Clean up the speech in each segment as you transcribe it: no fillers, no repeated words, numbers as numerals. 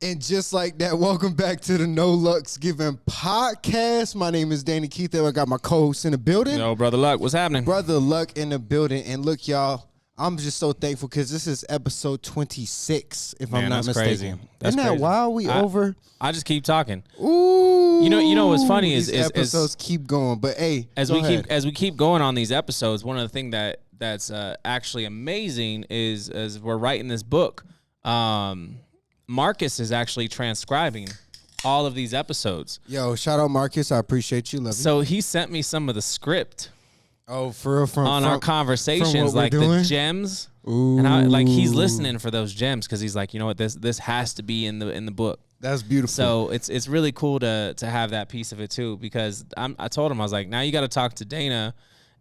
And just like that, welcome back to the No Luck's Given podcast. My name is Danny Keith. I got my co-host in the building. Yo, Brother Luck, what's happening? Brother Luck in the building. And look, y'all, I'm just so thankful because this is episode 26, if I'm not mistaken. Crazy. That's Isn't that crazy. wild? We over? I just keep talking. Ooh. You know what's funny is episodes keep going. But hey, as we keep going on these episodes, one of the things that's actually amazing is as we're writing this book, Marcus is actually transcribing all of these episodes. Yo, shout out Marcus. I appreciate you. Love you. So he sent me some of the script. Oh, for real? On our conversations, like the gems. Ooh. And he's listening for those gems because he's like, you know what, this has to be in the book. That's beautiful. So it's really cool to have that piece of it too, because I told him, I was like, now you got to talk to Dana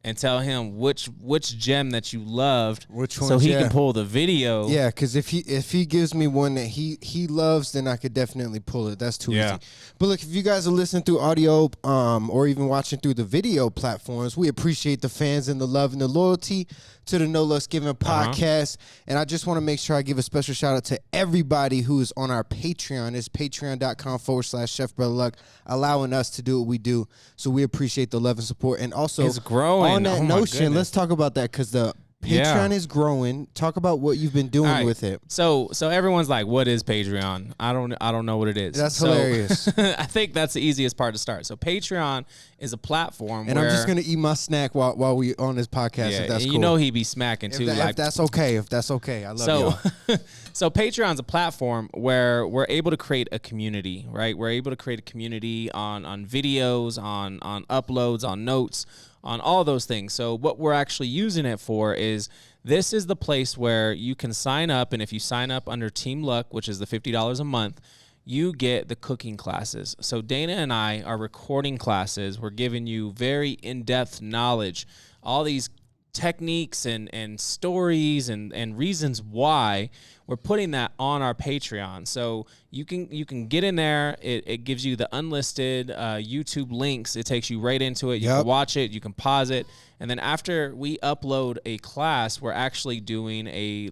and tell him which gem that you loved, which one, so he can pull the video. Yeah, because if he gives me one that he loves, then I could definitely pull it. That's too easy. But look, if you guys are listening through audio or even watching through the video platforms, we appreciate the fans and the love and the loyalty to the No Luck's Given podcast. And I just want to make sure I give a special shout out to everybody who is on our Patreon. It's patreon.com/Chef Brother Luck, allowing us to do what we do. So we appreciate the love and support. And also, it's growing. On that notion, let's talk about that because the Patreon is growing. Talk about what you've been doing with it. So everyone's like, what is Patreon? I don't know what it is. That's hilarious. I think that's the easiest part to start. So Patreon is a platform and I'm just going to eat my snack while we on this podcast. Yeah, if that's and cool. You know he be smacking too. If that's okay. I love y'all. So Patreon's a platform where we're able to create a community, right? We're able to create a community on videos, on uploads, on notes, on all those things. So what we're actually using it for is this is the place where you can sign up, and if you sign up under Team Luck, which is the $50 a month, you get the cooking classes. So Dana and I are recording classes. We're giving you very in-depth knowledge, all these techniques and stories and reasons why we're putting that on our Patreon. So you can get in there. It gives you the unlisted YouTube links. It takes you right into it. You can watch it. You can pause it. And then after we upload a class, we're actually doing a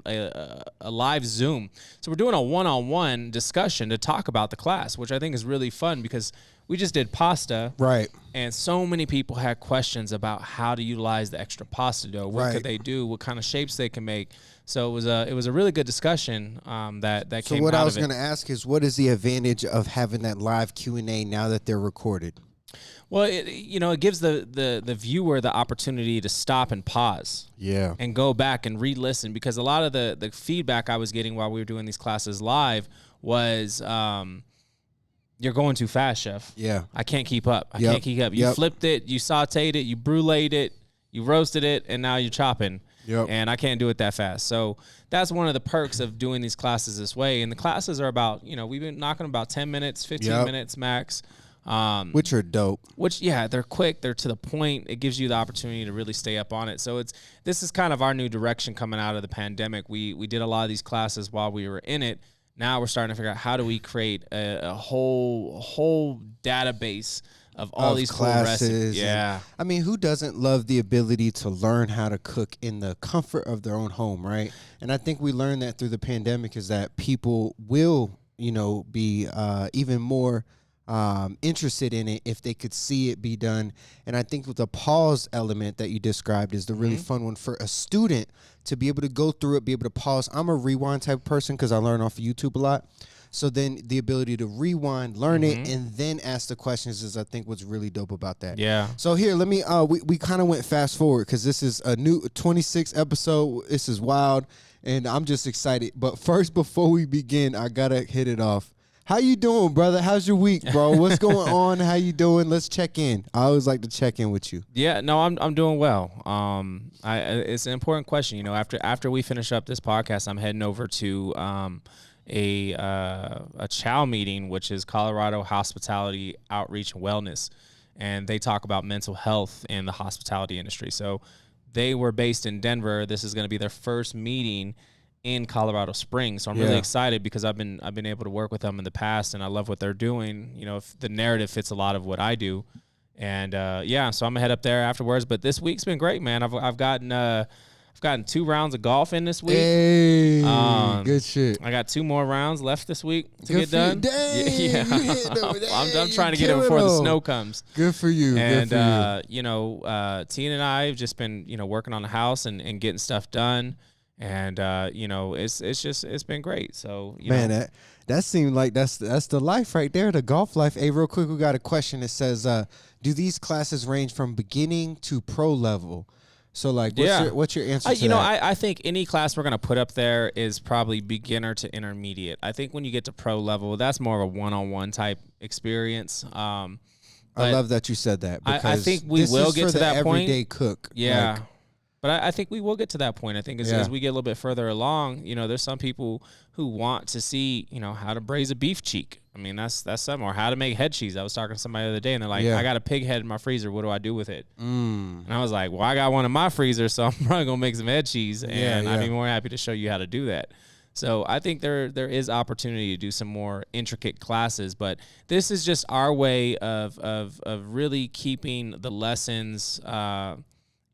live Zoom. So we're doing a one-on-one discussion to talk about the class, which I think is really fun because we just did pasta. Right. And so many people had questions about how to utilize the extra pasta dough. What could they do? What kind of shapes they can make? So it was a really good discussion that came out of it. So what I was going to ask is, what is the advantage of having that live Q&A now that they're recorded? Well, it gives the viewer the opportunity to stop and pause. Yeah. And go back and re-listen, because a lot of the feedback I was getting while we were doing these classes live was you're going too fast, Chef. Yeah. I can't keep up. I can't keep up. You flipped it, you sauteed it, you bruleed it, you roasted it, and now you're chopping. Yep. And I can't do it that fast. So that's one of the perks of doing these classes this way. And the classes are about, we've been knocking about 10 minutes, 15 minutes max. Which are dope. They're quick. They're to the point. It gives you the opportunity to really stay up on it. So this is kind of our new direction coming out of the pandemic. We did a lot of these classes while we were in it. Now we're starting to figure out how do we create a whole database of all these classes. Cool recipes. Yeah. I mean, who doesn't love the ability to learn how to cook in the comfort of their own home, right? And I think we learned that through the pandemic is that people will, be even more interested in it if they could see it be done. And I think with the pause element that you described is the really fun one for a student to be able to go through it, be able to pause. I'm a rewind type of person because I learn off of YouTube a lot. So then the ability to rewind, learn it, and then ask the questions is, I think, what's really dope about that. Yeah. So here, let me, we kind of went fast forward because this is a new 26th episode. This is wild, and I'm just excited. But first, before we begin, I got to hit it off. How you doing, brother? How's your week, bro? What's going on? How you doing? Let's check in. I always like to check in with you. Yeah, no, I'm doing well. It's an important question. After we finish up this podcast, I'm heading over to a CHOW meeting, which is Colorado Hospitality Outreach and Wellness, and they talk about mental health in the hospitality industry. So they were based in Denver. This is going to be their first meeting in Colorado Springs. So I'm really excited because I've been able to work with them in the past, and I love what they're doing. If the narrative fits a lot of what I do. And so I'm gonna head up there afterwards. But this week's been great, man. I've gotten I've gotten 2 rounds of golf in this week. Hey, good shit. I got 2 more rounds left this week to Good get for you. done. Dang, I'm trying to get it before the snow comes. Good for you. And good for you. you know, Tina and I have just been, you know, working on the house and getting stuff done. And you know, it's been great. So you know. That seemed like that's the life right there, the golf life. Hey, real quick, we got a question that says, do these classes range from beginning to pro level? So like, what's your answer to you know, that? I think any class we're gonna put up there is probably beginner to intermediate. I think when you get to pro level, that's more of a one-on-one type experience. I love that you said that, because I think we will get to that point. Everyday cook. Yeah. Like, but I think we will get to that point. I think as we get a little bit further along, you know, there's some people who want to see, you know, how to braise a beef cheek. I mean, that's something, or how to make head cheese. I was talking to somebody the other day, and they're like, I got a pig head in my freezer. What do I do with it? And I was like, well, I got one in my freezer, so I'm probably going to make some head cheese, and I'd be more happy to show you how to do that. So I think there is opportunity to do some more intricate classes, but this is just our way of really keeping the lessons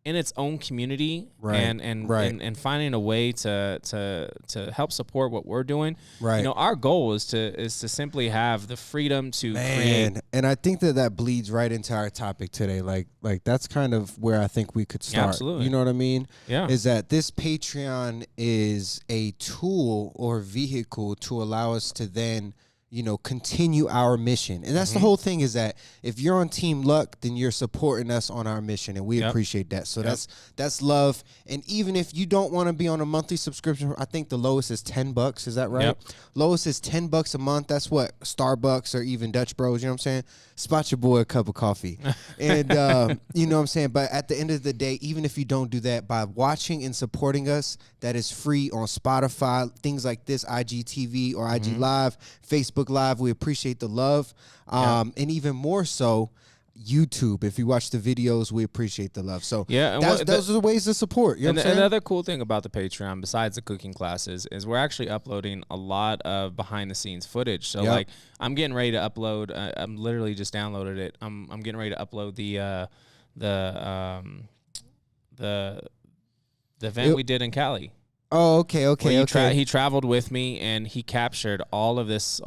in its own community, and finding a way to help support what we're doing. Right. You know, our goal is to simply have the freedom to create. And I think that bleeds right into our topic today. Like that's kind of where I think we could start. Absolutely. You know what I mean? Yeah. Is that this Patreon is a tool or vehicle to allow us to then, you know, continue our mission. And that's the whole thing, is that if you're on Team Luck, then you're supporting us on our mission, and we appreciate that. So that's love. And even if you don't want to be on a monthly subscription, I think the lowest is $10. Is that right? Yep. Lowest is $10 a month. That's what Starbucks or even Dutch Bros, you know what I'm saying? Spot your boy a cup of coffee. And you know what I'm saying? But at the end of the day, even if you don't do that, by watching and supporting us, that is free on Spotify, things like this, IGTV or IG Live, Facebook Live. We appreciate the love. And even more so, YouTube. If you watch the videos, we appreciate the love. So those are the ways to support. You know what I'm saying? Another cool thing about the Patreon, besides the cooking classes, is we're actually uploading a lot of behind the scenes footage. So like, I'm getting ready to upload. I'm literally just downloaded it. I'm getting ready to upload the event we did in Cali. Oh, okay. He traveled with me, and he captured all of this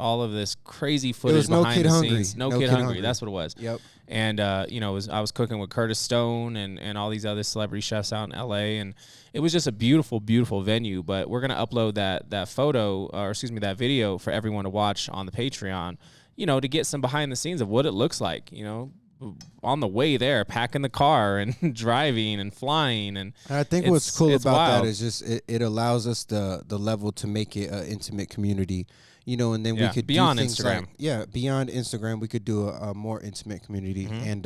crazy footage behind the scenes. No Kid Hungry. That's what it was. Yep. And you know, I was cooking with Curtis Stone and all these other celebrity chefs out in LA, and it was just a beautiful, beautiful venue. But we're gonna upload that video for everyone to watch on the Patreon, you know, to get some behind the scenes of what it looks like, you know, on the way there, packing the car and driving and flying. And I think what's cool about wild. that is just it allows us the level to make it an intimate community, you know, and then we could beyond do things Instagram. Like, beyond Instagram, we could do a more intimate community, and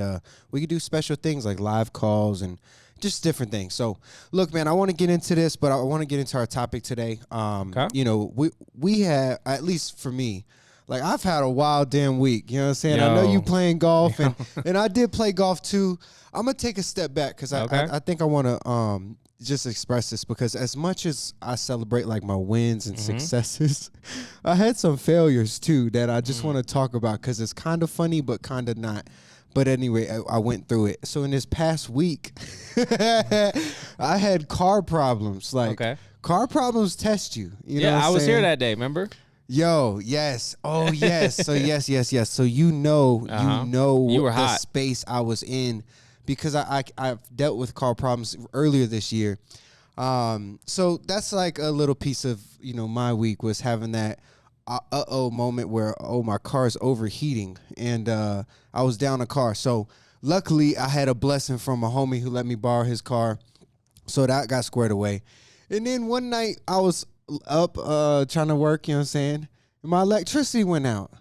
we could do special things like live calls and just different things. So look, man, I want to get into this, but I want to get into our topic today. You know, we have, at least for me, like, I've had a wild damn week. You know what I'm saying? I know you playing golf, and I did play golf too. I'm going to take a step back, because I think I want to just express this, because as much as I celebrate like my wins and successes, I had some failures too that I just want to talk about, because it's kind of funny but kind of not. But anyway, I went through it. So in this past week, I had car problems. Like, car problems test you. You know what I was saying? here that day, remember? Yo, yes. Oh, yes. So yes. So you know you were the hot. space I was in, because I've dealt with car problems earlier this year. So that's like a little piece of, you know, my week, was having that moment where, my car is overheating, and I was down a car. So luckily I had a blessing from a homie who let me borrow his car, so that got squared away. And then one night I was up trying to work, you know what I'm saying, and my electricity went out.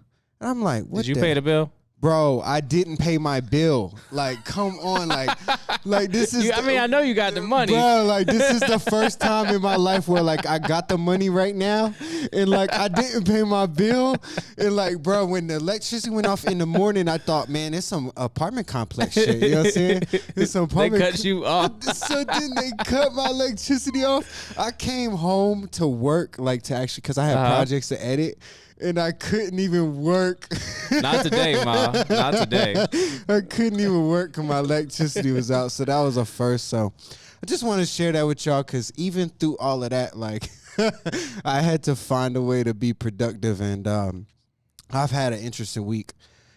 And I'm like, what? Did you pay the bill? Bro, I didn't pay my bill. Like, come on, like this is. I know you got the money, bro. Like, this is the first time in my life where, like, I got the money right now, and like I didn't pay my bill. And like, bro, when the electricity went off in the morning, I thought, man, it's some apartment complex shit. You know what I'm saying? It's some apartment. They cut you off. So then they cut my electricity off. I came home to work, like, to actually, because I had projects to edit. And I couldn't even work. Not today, Ma. Not today. I couldn't even work because my electricity was out, so that was a first. So I just want to share that with y'all because even through all of that, like I had to find a way to be productive, and I've had an interesting week,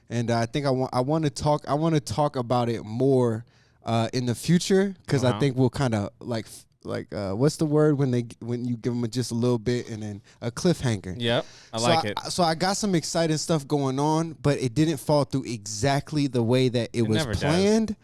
and I think I want to talk about it more in the future because I think we'll kind of like what's the word when you give them just a little bit and then a cliffhanger. Yep, I like it. So I got some exciting stuff going on, but it didn't fall through exactly the way that it was planned. Does.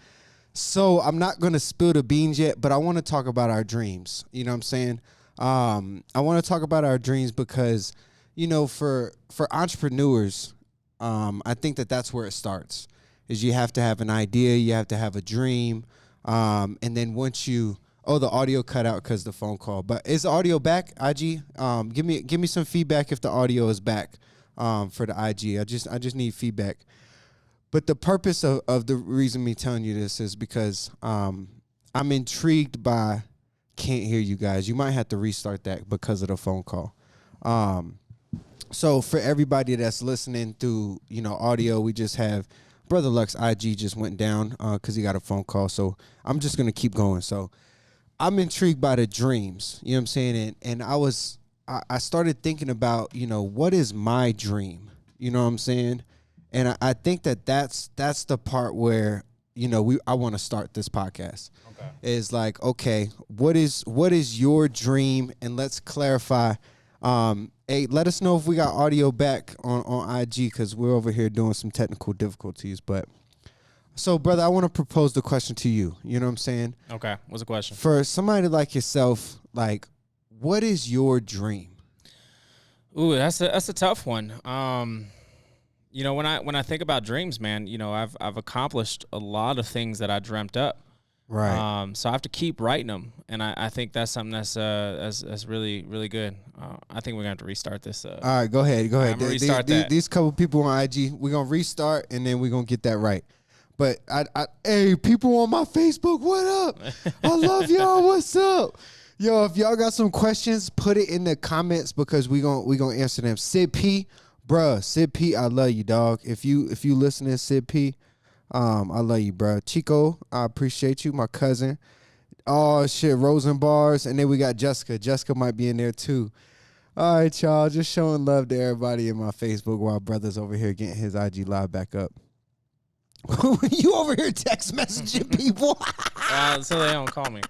So I'm not going to spill the beans yet, but I want to talk about our dreams. You know what I'm saying? I want to talk about our dreams because, you know, for entrepreneurs, I think that's where it starts. Is you have to have an idea, you have to have a dream, and then once you the audio cut out because the phone call. But is the audio back, IG? Give me some feedback if the audio is back for the IG. I just need feedback. But the purpose of the reason me telling you this is because I'm intrigued by. Can't hear you guys. You might have to restart that because of the phone call. So for everybody that's listening through, you know, audio, we just have Brother Luck's IG just went down because he got a phone call. So I'm just gonna keep going. So I'm intrigued by the dreams. You know what I'm saying? And I started thinking about, you know, what is my dream? You know what I'm saying? And I think that's the part where, you know, I want to start this podcast. Okay. Is like, okay, what is your dream? And let's clarify. Hey, let us know if we got audio back on IG because we're over here doing some technical difficulties. But so, brother, I want to propose the question to you. You know what I'm saying? Okay. What's the question? For somebody like yourself, like, what is your dream? Ooh, that's a tough one. You know, when I think about dreams, man, you know, I've accomplished a lot of things that I dreamt up. Right. So I have to keep writing them, and I think that's something that's really, really good. I think we're gonna have to restart this. All right, go ahead. I'm gonna restart that. These couple people on IG, we're gonna restart, and then we're gonna get that right. But hey, people on my Facebook, what up? I love y'all. What's up? Yo, if y'all got some questions, put it in the comments because we gonna answer them. Sid P, bruh, Sid P, I love you, dog. If you listening, Sid P, I love you, bruh. Chico, I appreciate you, my cousin. Oh shit, Rosen Bars, and then we got Jessica. Jessica might be in there too. All right, y'all, just showing love to everybody in my Facebook while brother's over here getting his IG live back up. You over here text messaging people? So they don't call me.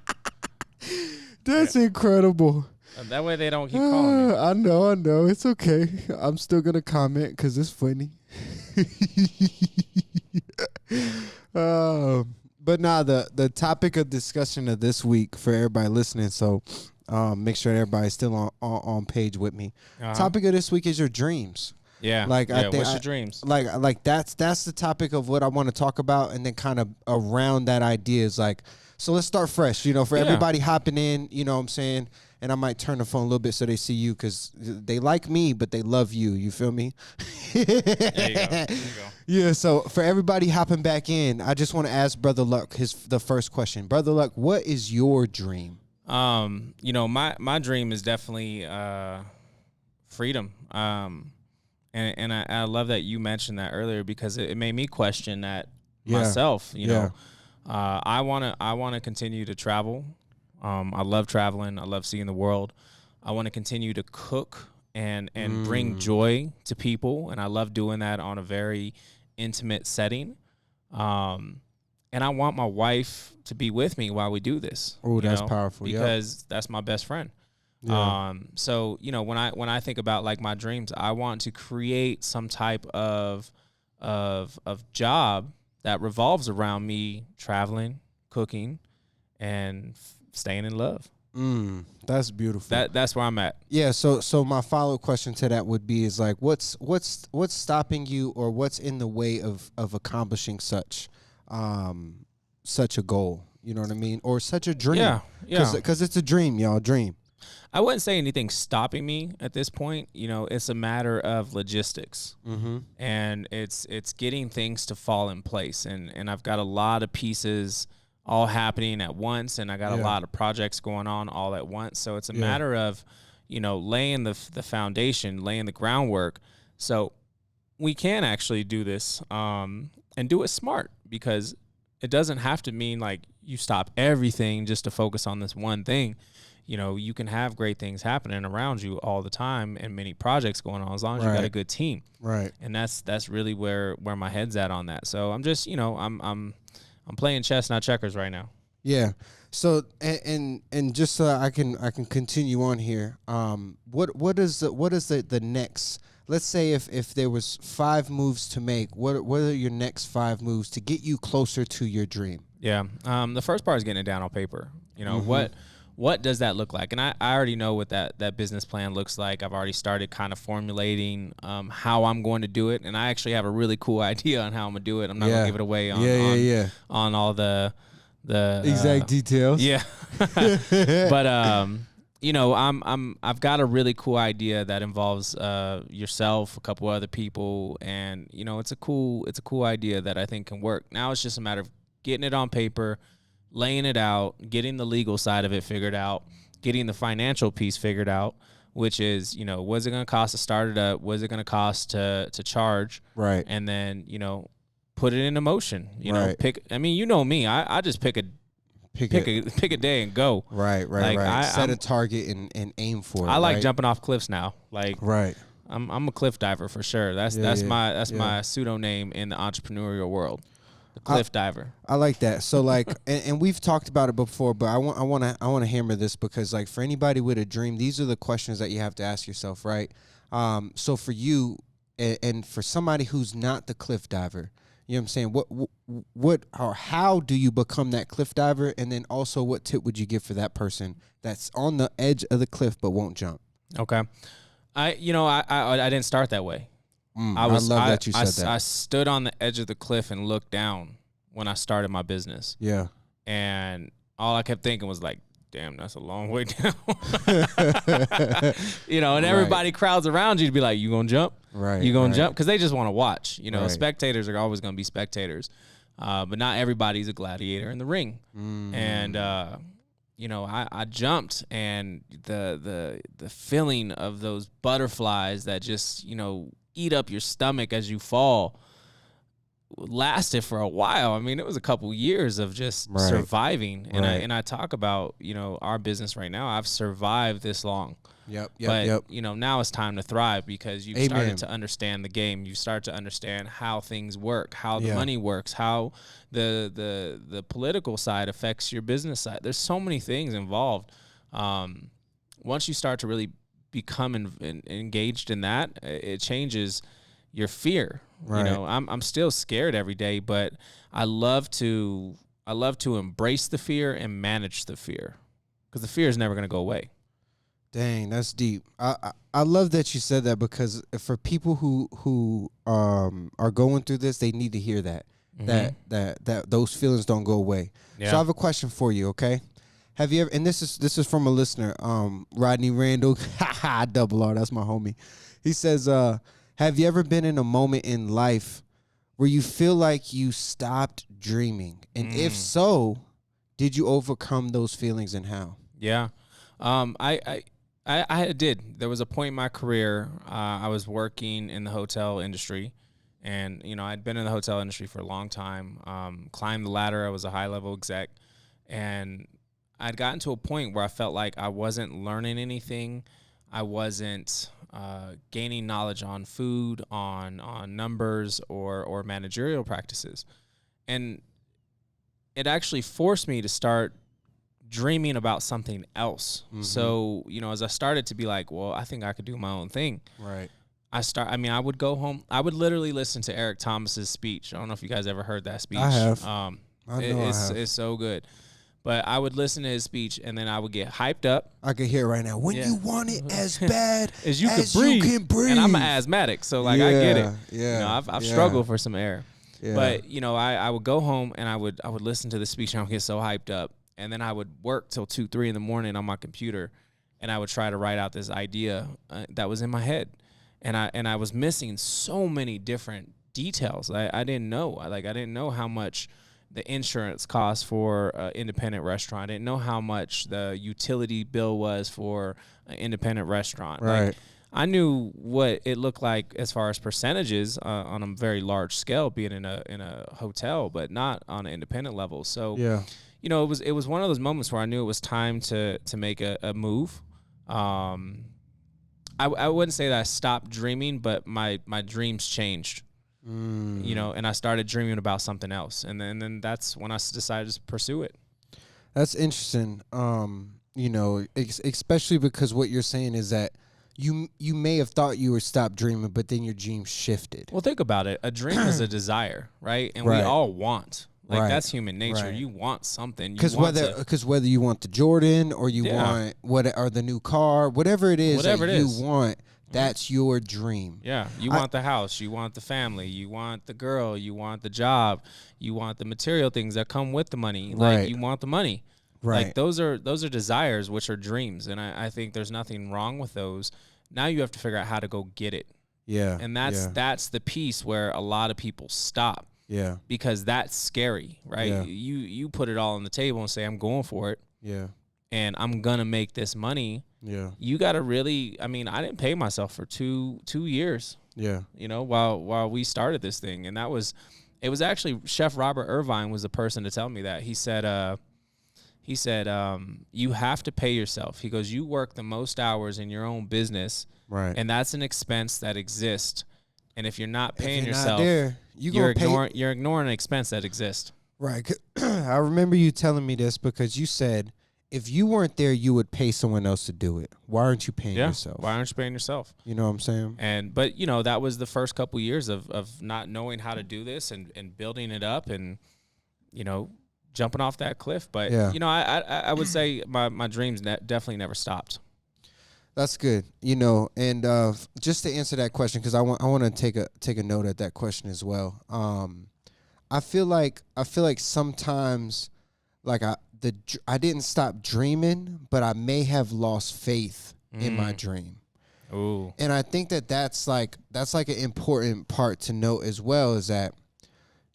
That's incredible. That way they don't keep calling me. I know. It's okay. I'm still going to comment because it's funny. But nah, the topic of discussion of this week for everybody listening, so make sure everybody's still on page with me. Topic of this week is your dreams. Yeah. I think what's your dreams? Like that's the topic of what I want to talk about, and then kind of around that idea is like, so let's start fresh, you know, for everybody hopping in, you know what I'm saying? And I might turn the phone a little bit so they see you because they like me, but they love you. You feel me? There you go. Yeah, so for everybody hopping back in, I just want to ask Brother Luck the first question. Brother Luck, what is your dream? You know, my dream is definitely freedom. And I love that you mentioned that earlier because it made me question that myself. You know, I wanna continue to travel. I love traveling. I love seeing the world. I want to continue to cook and bring joy to people, and I love doing that on a very intimate setting. And I want my wife to be with me while we do this. Oh, that's powerful. Because that's my best friend. Yeah. So, you know, when I think about like my dreams, I want to create some type of job that revolves around me traveling, cooking, and staying in love. That's beautiful. That's where I'm at. Yeah. So my follow-up question to that would be is like, what's stopping you, or what's in the way of accomplishing such a goal? You know what I mean? Or such a dream? Yeah. Because it's a dream, y'all. Dream. I wouldn't say anything's stopping me at this point. You know, it's a matter of logistics, and it's getting things to fall in place. And I've got a lot of pieces all happening at once, and I got a lot of projects going on all at once. So it's a matter of, you know, laying the foundation, laying the groundwork. So we can actually do this and do it smart, because it doesn't have to mean like you stop everything just to focus on this one thing. You can have great things happening around you all the time and many projects going on as long as you got a good team. Right. And that's really where my head's at on that. So I'm just, I'm playing chess, not checkers right now. Yeah. So and just so I can continue on here. What is the next? Let's say if there was 5 moves to make, what are your next 5 moves to get you closer to your dream? Yeah. The first part is getting it down on paper. What does that look like? And I already know what that business plan looks like. I've already started kind of formulating how I'm going to do it, and I actually have a really cool idea on how I'm gonna do it. I'm not gonna give it away on all the exact details. Yeah. But I've got a really cool idea that involves yourself, a couple other people, and it's a cool idea that I think can work. Now it's just a matter of getting it on paper, laying it out, getting the legal side of it figured out, getting the financial piece figured out, which is, what's it going to cost to start it up? What's it going to cost to charge? Right. And then, put it into motion. Right. Me. I just pick a day and go. Right. Like, set a target and aim for it. I like jumping off cliffs now. Like, right. I'm a cliff diver for sure. That's my pseudo name in the entrepreneurial world. Cliff diver. I like that. So like, and we've talked about it before, but I want to hammer this, because like for anybody with a dream, these are the questions that you have to ask yourself, right? So for you and for somebody who's not the cliff diver, you know what I'm saying? What or how do you become that cliff diver? And then also, what tip would you give for that person that's on the edge of the cliff but won't jump? Okay. I didn't start that way. I love that you said that. I stood on the edge of the cliff and looked down when I started my business. Yeah. And all I kept thinking was like, damn, that's a long way down. And everybody crowds around you to be like, you gonna jump? Right. You gonna jump? Because they just want to watch. Right. Spectators are always gonna be spectators. But not everybody's a gladiator in the ring. And I jumped, and the feeling of those butterflies that just, eat up your stomach as you fall lasted for a while. I mean, it was a couple years of just surviving. And I talk about, our business right now. I've survived this long. Yep. Now it's time to thrive, because you've started to understand the game. You start to understand how things work, how the money works, how the political side affects your business side. There's so many things involved. Once you start to really become engaged in that, it changes your fear. Right. I'm still scared every day, but I love to embrace the fear and manage the fear, because the fear is never going to go away. Dang, that's deep. I love that you said that, because for people who are going through this, they need to hear that that those feelings don't go away. Yeah. So I have a question for you, okay? Have you ever, and this is from a listener, Rodney Randall, double R, that's my homie. He says, have you ever been in a moment in life where you feel like you stopped dreaming? And if so, did you overcome those feelings, and how? Yeah. I did. There was a point in my career, I was working in the hotel industry, and, I'd been in the hotel industry for a long time, climbed the ladder. I was a high-level exec, and I'd gotten to a point where I felt like I wasn't learning anything. I wasn't gaining knowledge on food, on numbers, or managerial practices. And it actually forced me to start dreaming about something else. So, as I started to be like, well, I think I could do my own thing. Right. I would go home. I would literally listen to Eric Thomas's speech. I don't know if you guys ever heard that speech. I have. It's so good. But I would listen to his speech, and then I would get hyped up. I can hear it right now. When you want it as bad as you as can you can breathe. And I'm an asthmatic, so I get it. Yeah. I've struggled for some air. Yeah. But I would go home, and I would listen to the speech, and I would get so hyped up, and then I would work till 2, 3 in the morning on my computer, and I would try to write out this idea that was in my head, and I was missing so many different details. I didn't know. I didn't know how much the insurance cost for an independent restaurant. I didn't know how much the utility bill was for an independent restaurant. Right. I knew what it looked like as far as percentages on a very large scale, being in a hotel, but not on an independent level. So, Yeah. it was one of those moments where I knew it was time to make a move. I wouldn't say that I stopped dreaming, but my dreams changed. And I started dreaming about something else, and then that's when I decided to pursue it. That's interesting. Especially because what you're saying is that you may have thought you were stopped dreaming, but then your dreams shifted. Well, think about it. A dream is a desire, right? And Right. we all want. Like Right. that's human nature. Right. You want something. Because whether you want the Jordan or you want or the new car, whatever it is you want, that's your dream. Yeah, you want the house, you want the family, you want the girl, you want the job, you want the material things that come with the money. Like Right. you want the money. Right. Like those are desires, which are dreams, and I think there's nothing wrong with those. Now you have to figure out how to go get it. Yeah. And that's the piece where a lot of people stop. Yeah. Because that's scary, right? Yeah. You put it all on the table and say, I'm going for it. Yeah. And I'm gonna make this money. Yeah. You gotta really, I mean, I didn't pay myself for two years, Yeah. while we started this thing. And it was actually Chef Robert Irvine was the person to tell me that. He said, you have to pay yourself. He goes, you work the most hours in your own business. Right. And that's an expense that exists. And if you're not paying If you're yourself, not there, you're ignoring an expense that exists. Right. I remember you telling me this because you said if you weren't there, you would pay someone else to do it. Why aren't you paying yourself? Why aren't you paying yourself? You know what I'm saying? But that was the first couple years of not knowing how to do this and building it up and, jumping off that cliff. But, I would say my dreams definitely never stopped. That's good. And just to answer that question, because I want to take a note at that question as well. I feel like sometimes like I didn't stop dreaming, but I may have lost faith in my dream. Ooh. And I think that's like an important part to note as well, is that,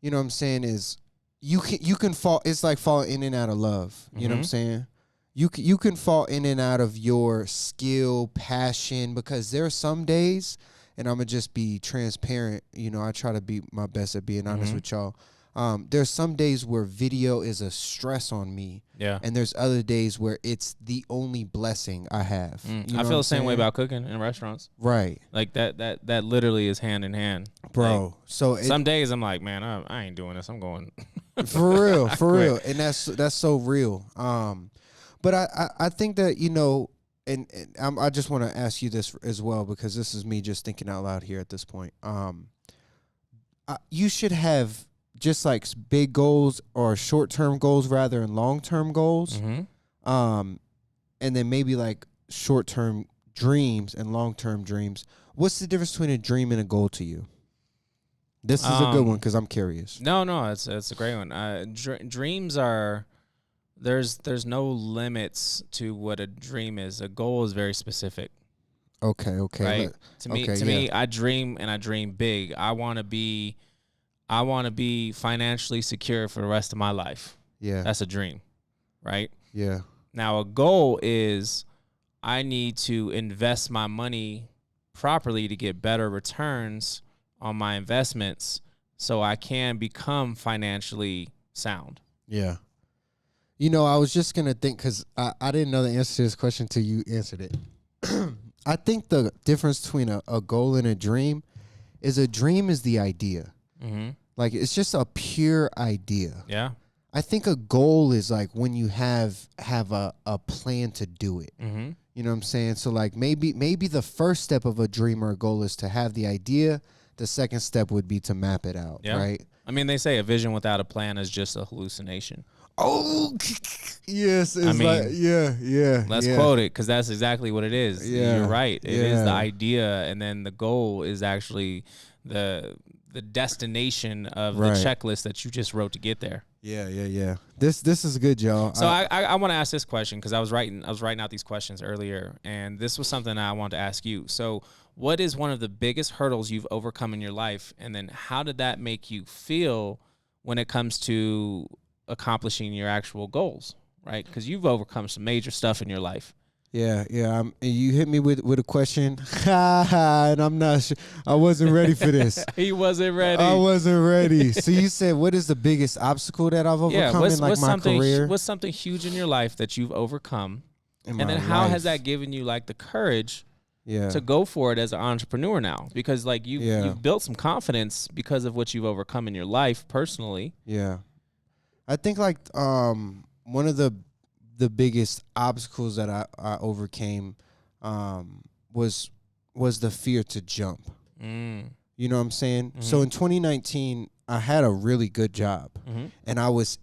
what I'm saying is you can fall. It's like falling in and out of love. You know what I'm saying? You can fall in and out of your skill, passion, because there are some days, and I'm gonna just be transparent. I try to be my best at being honest with y'all. There's some days where video is a stress on me. Yeah. And there's other days where it's the only blessing I have. I feel the same way about cooking in restaurants. Right. Like that literally is hand in hand. Bro. Like, so some days I'm like, man, I ain't doing this. I'm going for real. And that's so real. But I think that, and I just want to ask you this as well, because this is me just thinking out loud here at this point. You should have just like big goals, or short-term goals rather, and long-term goals. And then maybe like short-term dreams and long-term dreams. What's the difference between a dream and a goal to you? This is a good one because I'm curious. No, it's a great one. Dreams are... There's no limits to what a dream is. A goal is very specific. Okay. Right? To me, I dream, and I dream big. I want to be financially secure for the rest of my life. Yeah. That's a dream, right? Yeah. Now, a goal is I need to invest my money properly to get better returns on my investments so I can become financially sound. Yeah. I was just going to think, because I didn't know the answer to this question until you answered it. I think the difference between a goal and a dream is the idea. Mm-hmm. Like, it's just a pure idea. Yeah. I think a goal is like when you have a plan to do it. Mm-hmm. You know what I'm saying? So like maybe the first step of a dream or a goal is to have the idea. The second step would be to map it out, right? I mean, they say a vision without a plan is just a hallucination. Oh, yes. Let's quote it, because that's exactly what it is. Yeah. You're right. It is the idea, and then the goal is actually the destination of the checklist that you just wrote to get there. Yeah. This is good, y'all. So I want to ask this question, because I was writing out these questions earlier, and this was something I wanted to ask you. So what is one of the biggest hurdles you've overcome in your life, and then how did that make you feel when it comes to accomplishing your actual goals, right? Because you've overcome some major stuff in your life. Yeah, yeah. And you hit me with a question, and I'm not sure. I wasn't ready for this. He wasn't ready. I wasn't ready. So you said, what is the biggest obstacle that I've overcome in like my career? What's something huge in your life that you've overcome? In And my then how has life? that given you like the courage Yeah. to go for it as an entrepreneur now? Because like you've built some confidence because of what you've overcome in your life personally. Yeah. I think like one of the biggest obstacles that I overcame was the fear to jump. You know what I'm saying? So in 2019, I had a really good job, and I was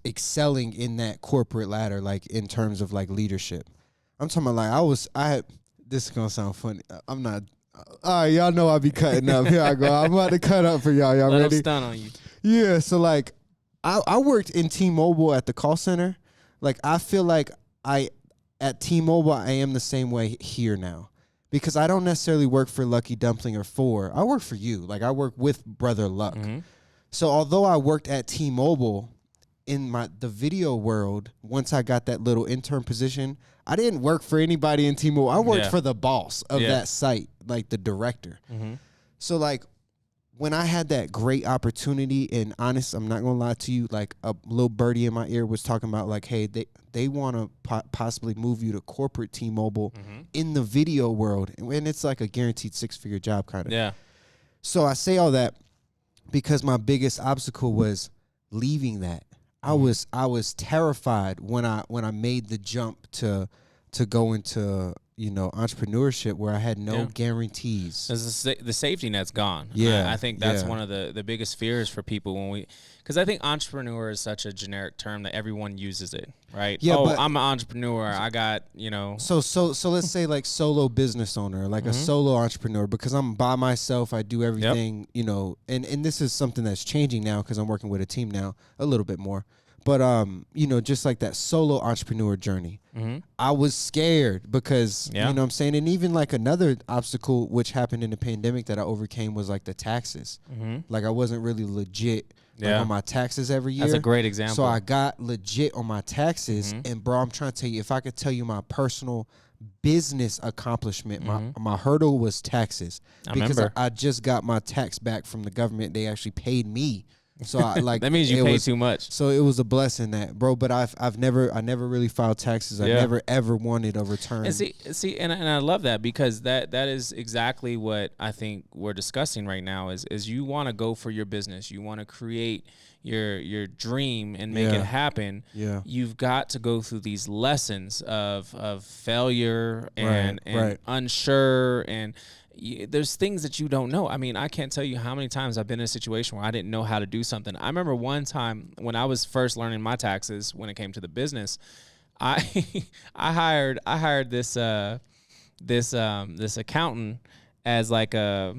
excelling in that corporate ladder, like in terms of like leadership. I'm talking about like I had. This is gonna sound funny. I'm not. All right, y'all know I be cutting up. Here I go. I'm about to cut up for y'all. Y'all Let ready? them stun on you. Yeah. So like, I worked in T-Mobile at the call center. Like I feel like at T-Mobile I am the same way here now. Because I don't necessarily work for Lucky Dumpling or I work for you. Like I work with Brother Luck. So although I worked at T-Mobile in the video world, once I got that little intern position, I didn't work for anybody in T-Mobile. I worked for the boss of that site, like the director. So like when I had that great opportunity, and honest, I'm not gonna lie to you, like a little birdie in my ear was talking about like, hey, they want to possibly move you to corporate T-Mobile in the video world, and it's like a guaranteed 6-figure job kind of. Yeah. So I say all that because my biggest obstacle was leaving that. I was terrified when I made the jump to go into entrepreneurship where I had no guarantees. The safety net's gone. Yeah, I think that's one of the biggest fears for people because I think entrepreneur is such a generic term that everyone uses it, right? Yeah, oh, but I'm an entrepreneur. I got, So let's say like solo business owner, like a solo entrepreneur, because I'm by myself. I do everything, and this is something that's changing now because I'm working with a team now a little bit more. But just like that solo entrepreneur journey, I was scared because you know what I'm saying. And even like another obstacle which happened in the pandemic that I overcame was like the taxes. Like I wasn't really legit on my taxes every year. That's a great example. So I got legit on my taxes, and bro, I'm trying to tell you, if I could tell you my personal business accomplishment, my hurdle was taxes. Because I just got my tax back from the government. They actually paid me. So I like that means you paid too much. So it was a blessing that, bro. But I never really filed taxes. I never ever wanted a return. And see, and I love that because that is exactly what I think we're discussing right now. Is you want to go for your business, you want to create your dream and make it happen. Yeah, you've got to go through these lessons of failure and unsure and. There's things that you don't know. I mean, I can't tell you how many times I've been in a situation where I didn't know how to do something. I remember one time when I was first learning my taxes when it came to the business, I hired this accountant as like it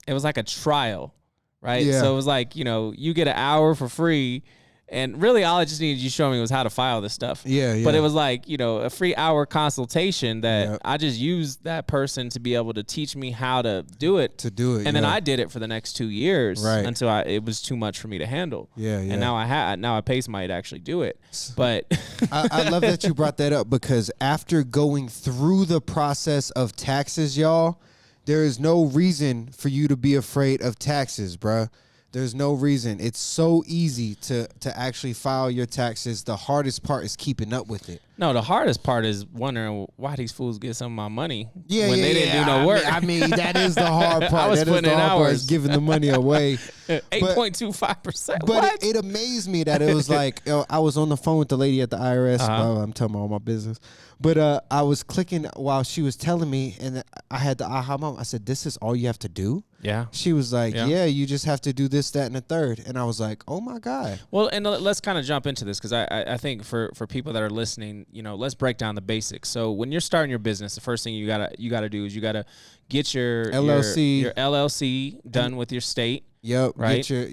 was like a trial, right? Yeah. So it was like, you get an hour for free. And really, all I just needed you to show me was how to file this stuff. Yeah. But it was like, a free hour consultation that I just used that person to be able to teach me how to do it. And then I did it for the next 2 years until it was too much for me to handle. Yeah. And now I pay somebody to actually do it. But I love that you brought that up because after going through the process of taxes, y'all, there is no reason for you to be afraid of taxes, bruh. There's no reason. It's so easy to actually file your taxes. The hardest part is keeping up with it. No, the hardest part is wondering why these fools get some of my money when they didn't do no work. I mean, that is the hard part. I was putting in hours. Giving the money away. 8.25%. But it amazed me that it was like, I was on the phone with the lady at the IRS. I'm telling all my business. But I was clicking while she was telling me, and I had the aha moment. I said, this is all you have to do? Yeah. She was like, yeah, you just have to do this, that, and the third. And I was like, oh, my God. Well, and let's kind of jump into this because I think for people that are listening, let's break down the basics. So when you're starting your business, the first thing you gotta do is you gotta get your LLC done with your state. Yep. Right. Get your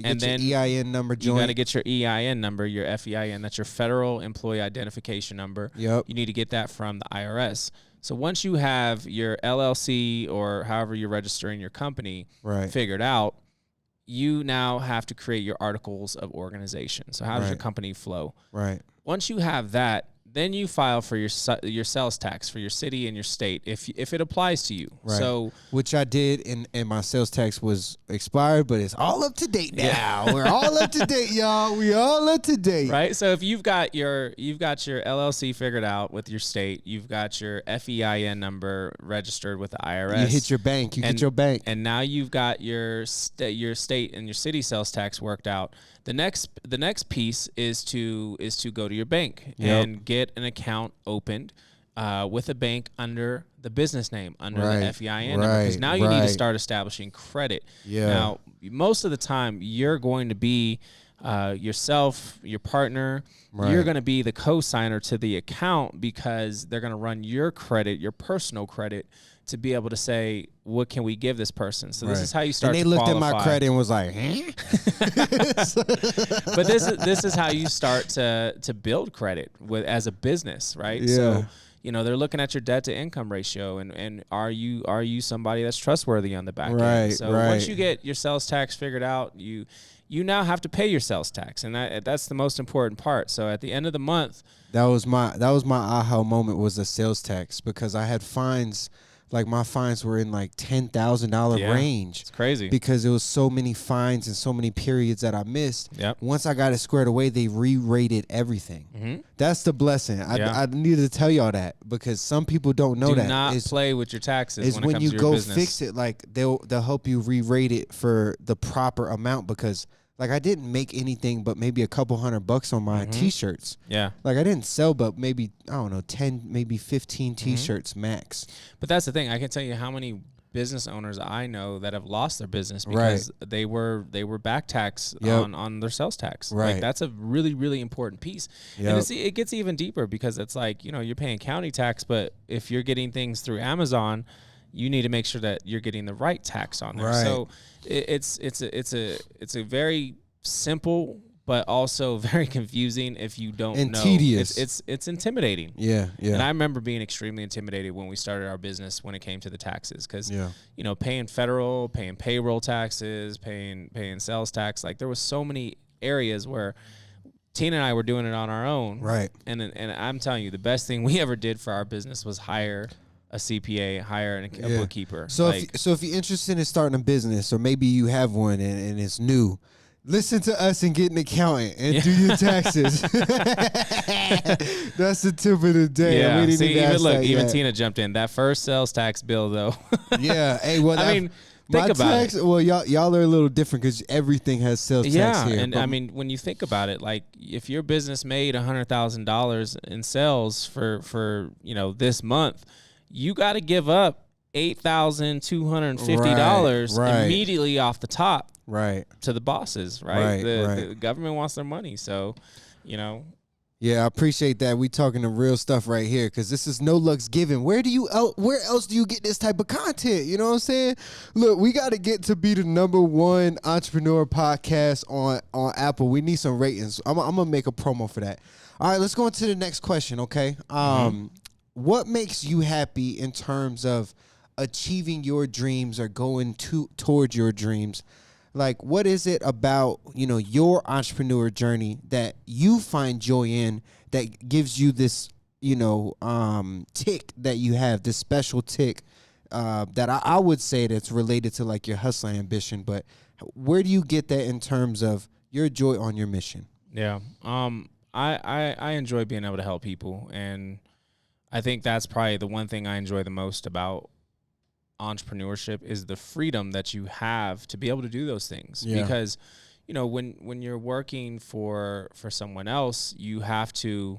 EIN number joint. You got to get your EIN number, your FEIN. That's your Federal Employee Identification Number. Yep. You need to get that from the IRS. So once you have your LLC or however you're registering your company figured out, you now have to create your articles of organization. So how does your company flow? Right. Once you have that, then you file for your sales tax for your city and your state if it applies to you. Right. So which I did, and my sales tax was expired, but it's all up to date now. Yeah. We're all up to date, y'all. We all up to date. Right. So if you've got your LLC figured out with your state, you've got your FEIN number registered with the IRS. You hit your bank. You get your bank, and now you've got your state and your city sales tax worked out. The next piece is to go to your bank and get an account opened with a bank under the business name, under the FEIN number, because now you need to start establishing credit. Yeah. Now, most of the time, you're going to be yourself, your partner. You're going to be the co-signer to the account because they're going to run your credit, your personal credit, to be able to say, what can we give this person? So this is how you start. And they looked at my credit and was like, "Huh?" But this is how you start to build credit as a business, right? Yeah. So they're looking at your debt to income ratio, and are you somebody that's trustworthy on the back end? So once you get your sales tax figured out, you now have to pay your sales tax, and that's the most important part. So at the end of the month, that was my aha moment, was the sales tax, because I had fines. Like, my fines were in like $10,000 range. It's crazy because there was so many fines and so many periods that I missed. Yep. Once I got it squared away, they re-rated everything. Mm-hmm. That's the blessing. I needed to tell y'all that, because some people don't know that. Do not play with your taxes when it comes to your business. When you go fix it, like they'll help you re-rate it for the proper amount, because like I didn't make anything but maybe a couple $100 on my T-shirts. Yeah. Like I didn't sell but maybe, I don't know, 10, maybe 15 T-shirts max. But that's the thing. I can tell you how many business owners I know that have lost their business because they were back tax on their sales tax. Right. Like, that's a really, really important piece. Yep. And it gets even deeper, because it's like, you're paying county tax, but if you're getting things through Amazon, you need to make sure that you're getting the right tax on there. Right. So it's a very simple but also very confusing if you don't know. Tedious. It's intimidating. Yeah. And I remember being extremely intimidated when we started our business when it came to the taxes, because paying federal, paying payroll taxes, paying sales tax, like there was so many areas where Tina and I were doing it on our own. Right. And I'm telling you, the best thing we ever did for our business was hire a CPA, hire a bookkeeper. So if you're interested in starting a business, or maybe you have one and it's new, listen to us and get an accountant and do your taxes. That's the tip of the day. Yeah. Even Tina jumped in. That first sales tax bill, though. Yeah. Hey, well, think about it. Well, y'all are a little different because everything has sales tax here. And I mean, when you think about it, like if your business made $100,000 in sales for this month, you got to give up $8,250 immediately off the top. Right. To the bosses, right? The government wants their money, so, Yeah, I appreciate that. We talking the real stuff right here, because this is No Lucks Given. Where else do you get this type of content? You know what I'm saying? Look, we got to get to be the #1 entrepreneur podcast on Apple. We need some ratings. I'm gonna make a promo for that. All right, let's go into the next question. Okay. What makes you happy in terms of achieving your dreams or going towards your dreams? Like, what is it about, your entrepreneur journey that you find joy in, that gives you this, tick that you have, this special tick that I would say that's related to like your hustle ambition? But where do you get that in terms of your joy on your mission? Yeah. I enjoy being able to help people, and I think that's probably the one thing I enjoy the most about entrepreneurship is the freedom that you have to be able to do those things. Yeah. Because, when you're working for someone else, you have to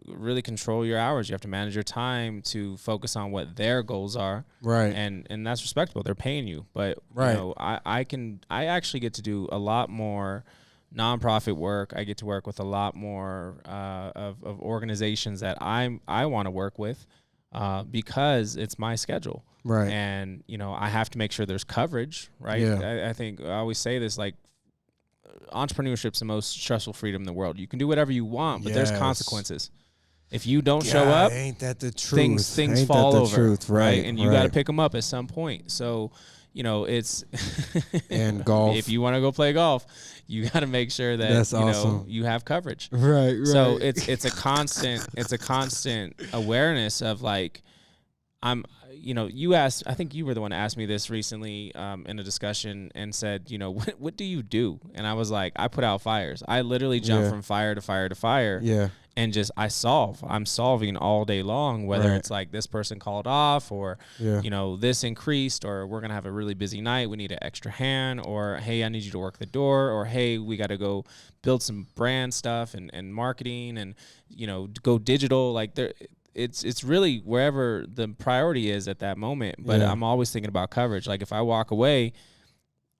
really control your hours. You have to manage your time to focus on what their goals are. Right. And that's respectable. They're paying you. But I actually get to do a lot more nonprofit work. I get to work with a lot more of organizations that I want to work with because it's my schedule. Right. And, I have to make sure there's coverage, right? Yeah. I think I always say this, like, entrepreneurship's the most stressful freedom in the world. You can do whatever you want, but there's consequences. If you don't show up, ain't that the truth? Things fall over, right? And you got to pick them up at some point. So, it's And golf. If you want to go play golf, you got to make sure that That's awesome. you have coverage. Right. So it's a constant awareness of like, you asked, I think you were the one that asked me this recently in a discussion and said, what do you do? And I was like, I put out fires. I literally jump from fire to fire to fire. Yeah. And I'm solving all day long, whether it's like this person called off or, this increased, or we're going to have a really busy night. We need an extra hand, or, hey, I need you to work the door, or, hey, we got to go build some brand stuff and marketing and, go digital. Like it's really wherever the priority is at that moment. But I'm always thinking about coverage. Like if I walk away,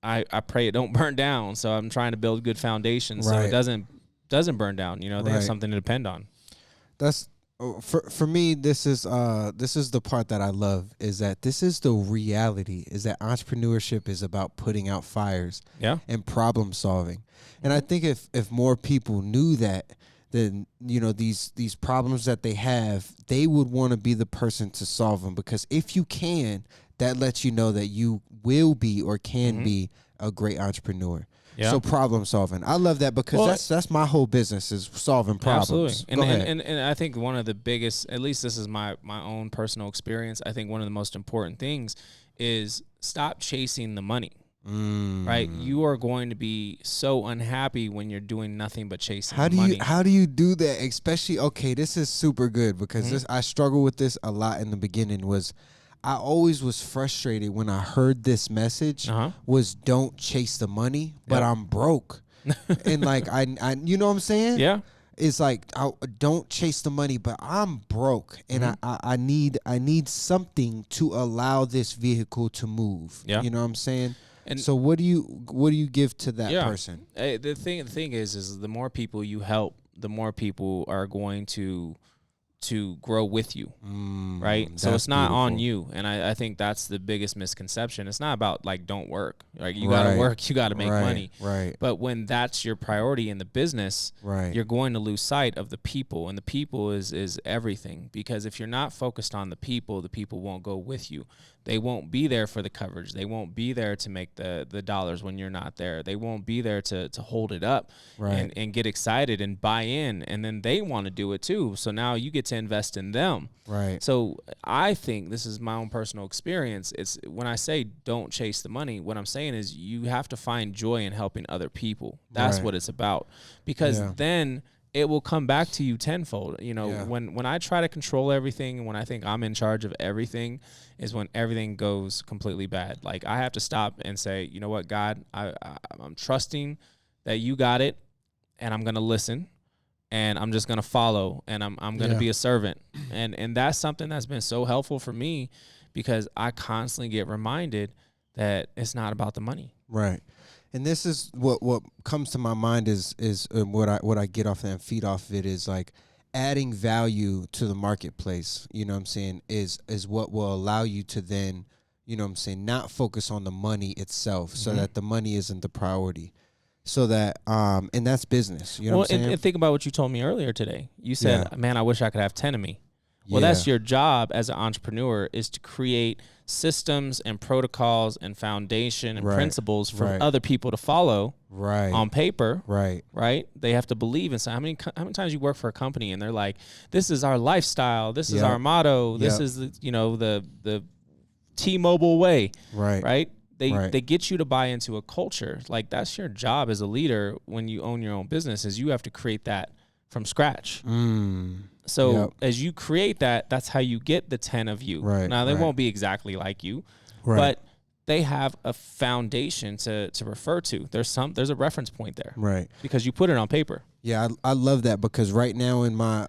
I pray it don't burn down. So I'm trying to build good foundations so it doesn't burn down. They have something to depend on. That's for me. This is the part that I love, is that this is the reality, is that entrepreneurship is about putting out fires and problem solving. And I think if more people knew that, then these problems that they have, they would want to be the person to solve them, because if you can, that lets you know that you will be or can be a great entrepreneur. Yeah. So problem solving, I love that, because that's my whole business, is solving problems. Absolutely. And I think one of the biggest, at least this is my own personal experience, I think one of the most important things is stop chasing the money. Right, you are going to be so unhappy when you're doing nothing but chasing money. How do you do that? Especially, this is super good, because I struggle with this a lot in the beginning. I always was frustrated when I heard this message was don't chase the money, but I'm broke. And like, I you know what I'm saying? Yeah. It's like, don't chase the money, but I'm broke, and I need something to allow this vehicle to move. Yeah. You know what I'm saying? And so what do you give to that person? The thing is the more people you help, the more people are going to grow with you, right? So it's not on you, and I think that's the biggest misconception. It's not about like don't work. Like you got to work, you got to make money. Right. But when that's your priority in the business, you're going to lose sight of the people, and the people is everything. Because if you're not focused on the people won't go with you. They won't be there for the coverage. They won't be there to make the dollars when you're not there. They won't be there to hold it up and get excited and buy in. And then they want to do it too. So now you get to invest in them. Right. So I think, this is my own personal experience, it's when I say don't chase the money, what I'm saying is you have to find joy in helping other people. That's what it's about. Because then it will come back to you tenfold. When I try to control everything, and when I think I'm in charge of everything, is when everything goes completely bad. Like I have to stop and say, you know what, God, I'm trusting that you got it, and I'm going to listen, and I'm just going to follow, and I'm going to be a servant. And that's something that's been so helpful for me, because I constantly get reminded that it's not about the money. Right. And this is what comes to my mind is what I get off and feed off of it, is like adding value to the marketplace. You know what I'm saying, is what will allow you to then, not focus on the money itself, so that the money isn't the priority. So that and that's business. You know what I'm saying? And think about what you told me earlier today. You said, man, I wish I could have 10 of me. Well, that's your job as an entrepreneur, is to create systems and protocols and foundation and principles for other people to follow on paper. Right. They have to believe in something. How many times you work for a company and they're like, this is our lifestyle. This is our motto. This is the T-Mobile way. Right. They get you to buy into a culture. Like that's your job as a leader when you own your own business, is you have to create that from scratch. So as you create that, that's how you get the 10 of you. Now, they won't be exactly like you, but they have a foundation to refer to. There's a reference point there. Because you put it on paper. Yeah, I love that, because right now in my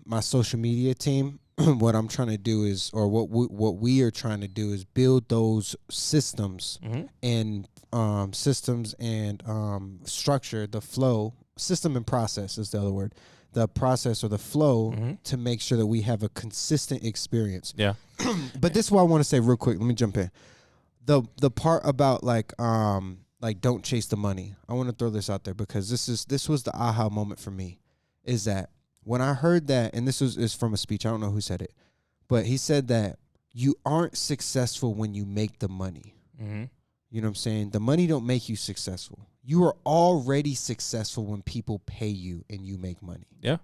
my social media team, what I'm trying to do is, or what we are trying to do is build those systems and structure, the flow, system and process is the other word. The process or the flow to make sure that we have a consistent experience. Yeah. But this is what I want to say real quick. Let me jump in. The part about like don't chase the money. I want to throw this out there, because this was the aha moment for me, is that when I heard that, and this is from a speech, I don't know who said it, but he said that you aren't successful when you make the money. Mm-hmm. You know what I'm saying? The money don't make you successful. You are already successful when people pay you and you make money. Yeah.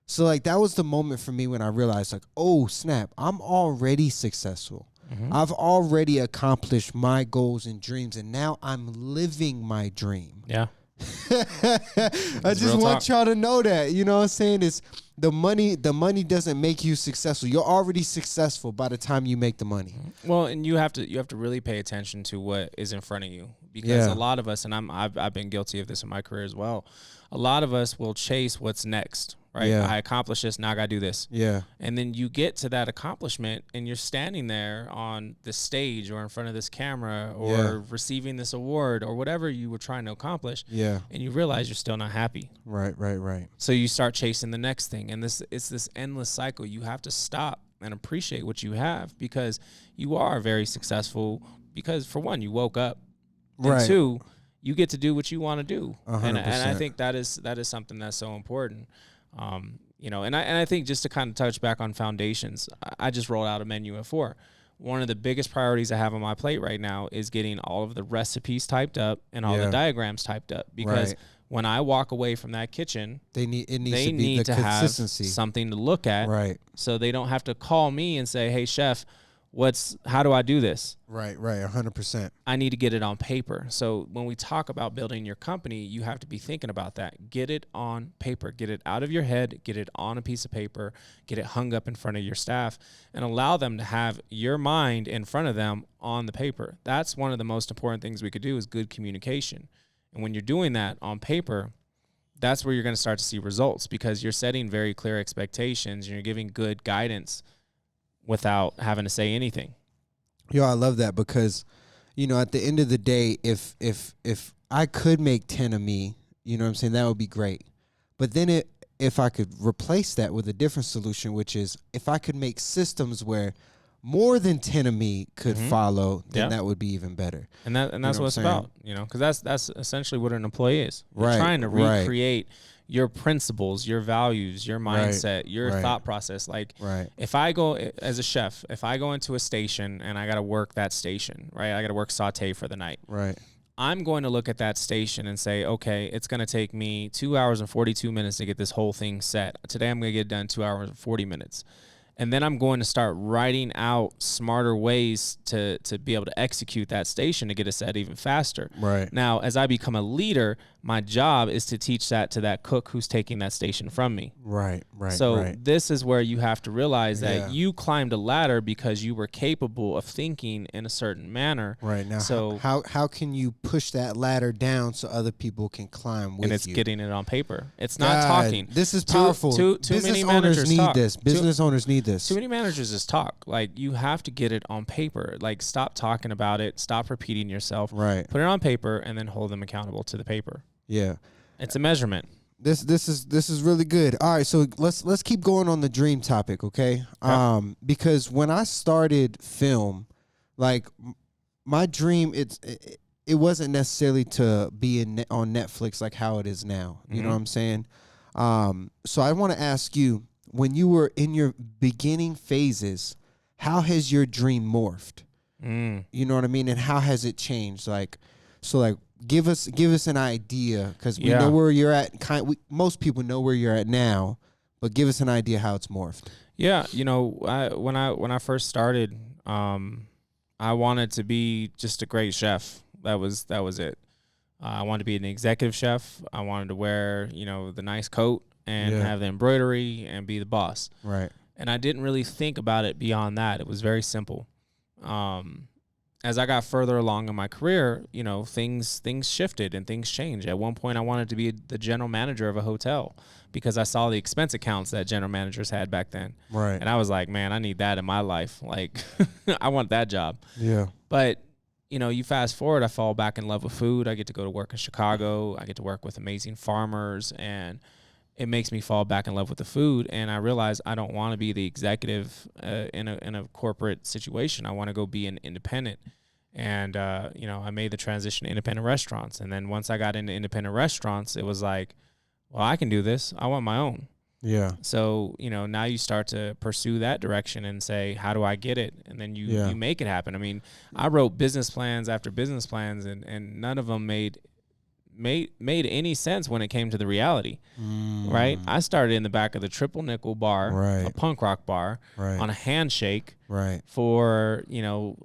So like that was the moment for me when I realized like, oh snap, I'm already successful. Mm-hmm. I've already accomplished my goals and dreams, and now I'm living my dream. Yeah. I just want y'all to know that, you know what I'm saying? It's the money doesn't make you successful. You're already successful by the time you make the money. Well, and you have to really pay attention to what is in front of you, because Yeah. a lot of us, and I've been guilty of this in my career as well. A lot of us will chase what's next, right? Yeah. I accomplished this, now I gotta do this. Yeah. And then you get to that accomplishment and you're standing there on the stage or in front of this camera or Yeah. receiving this award or whatever you were trying to accomplish. Yeah. And you realize you're still not happy. Right. So you start chasing the next thing. And it's this endless cycle. You have to stop and appreciate what you have, because you are very successful, because for one, you woke up. Right. And two, you get to do what you want to do. 100%. And I think that is something that's so important. You know, and I think just to kind of touch back on foundations, I just rolled out a menu at 4. One of the biggest priorities I have on my plate right now is getting all of the recipes typed up and all the diagrams typed up, because when I walk away from that kitchen, It needs they to be need the to have consistency. something to look at, Right. so they don't have to call me and say, "Hey, chef, how do I do this?" Right. 100%. I need to get it on paper. So when we talk about building your company, you have to be thinking about that. Get it on paper. Get it out of your head. Get it on a piece of paper. Get it hung up in front of your staff, and allow them to have your mind in front of them on the paper. That's one of the most important things we could do, is good communication. And when you're doing that on paper, that's where you're going to start to see results, because you're setting very clear expectations and you're giving good guidance without having to say anything. Yo, I love that, because, you know, at the end of the day, if I could make 10 of me, you know what I'm saying, that would be great. But then if I could replace that with a different solution, which is if I could make systems where more than 10 of me could follow, then that would be even better. And that's what it's about, you know, because that's essentially what an employee is. You're Right, trying to right. recreate your principles, your values, your mindset, your thought process. Like, if I go as a chef, if I go into a station and I got to work that station, right? I got to work saute for the night. Right. I'm going to look at that station and say, okay, it's going to take me 2 hours and 42 minutes to get this whole thing set. Today I'm going to get it done 2 hours and 40 minutes. And then I'm going to start writing out smarter ways to be able to execute that station to get it set even faster. Right. Now, as I become a leader, my job is to teach that to that cook who's taking that station from me. Right. So this is where you have to realize that Yeah. you climbed a ladder because you were capable of thinking in a certain manner. Right. Now, So how can you push that ladder down so other people can climb with and it's you? getting it on paper. It's not God, talking. This is powerful. Too Business many owners managers need talk. this. Business owners need this. Too many managers just talk. Like, you have to get it on paper. Like, stop talking about it. Stop repeating yourself. Right. Put it on paper and then hold them accountable to the paper. Yeah. It's a measurement. This is really good. All right, so let's keep going on the dream topic, okay? Yeah. Because when I started film, like my dream, it wasn't necessarily to be on Netflix like how it is now. You know what I'm saying? So I want to ask you, when you were in your beginning phases, how has your dream morphed? You know what I mean? And how has it changed? Give us an idea, because we know where you're at. Most people know where you're at now, but give us an idea how it's morphed. Yeah, you know, when I first started, I wanted to be just a great chef. That was it. I wanted to be an executive chef. I wanted to wear, you know, the nice coat and have the embroidery and be the boss. Right. And I didn't really think about it beyond that. It was very simple. As I got further along in my career, you know, things shifted and things changed. At one point, I wanted to be the general manager of a hotel because I saw the expense accounts that general managers had back then. Right. And I was like, man, I need that in my life. Like, I want that job. Yeah. But, you know, you fast forward, I fall back in love with food. I get to go to work in Chicago. I get to work with amazing farmers, and it makes me fall back in love with the food. And I realize I don't want to be the executive in a corporate situation. I want to go be an independent. And, you know, I made the transition to independent restaurants. And then once I got into independent restaurants, it was like, well, I can do this. I want my own. Yeah. So, now you start to pursue that direction and say, how do I get it? And then you make it happen. I mean, I wrote business plans after business plans, and none of them made any sense when it came to the reality, right? I started in the back of the Triple Nickel bar, a punk rock bar, on a handshake, for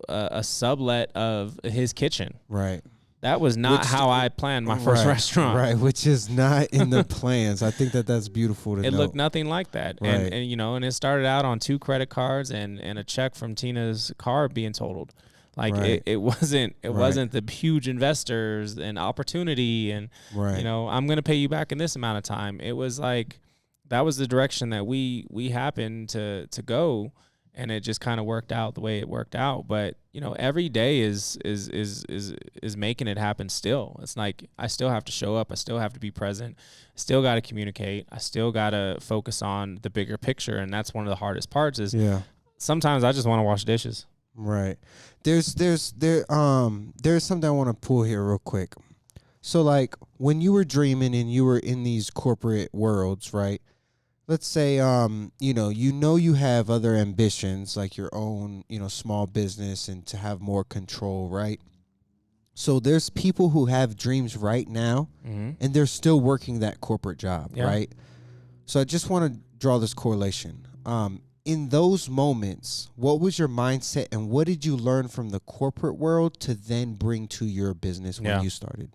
a sublet of his kitchen. Right. That was not how I planned my first restaurant. Right, which is not in the plans. I think that's beautiful to know. It looked nothing like that. Right. And it started out on 2 credit cards and a check from Tina's car being totaled. Like it wasn't the huge investors and opportunity and I'm going to pay you back in this amount of time. It was like that was the direction that we happened to go, and it just kind of worked out the way it worked out. But every day is making it happen still. It's like I still have to show up, I still have to be present, still got to communicate, I still got to focus on the bigger picture, and that's one of the hardest parts is sometimes I just want to wash dishes. Right. There's something I want to pull here real quick. So like when you were dreaming and you were in these corporate worlds, right? Let's say you have other ambitions like your own, small business and to have more control, right? So there's people who have dreams right now and they're still working that corporate job, right? So I just want to draw this correlation. In those moments, what was your mindset and what did you learn from the corporate world to then bring to your business when you started?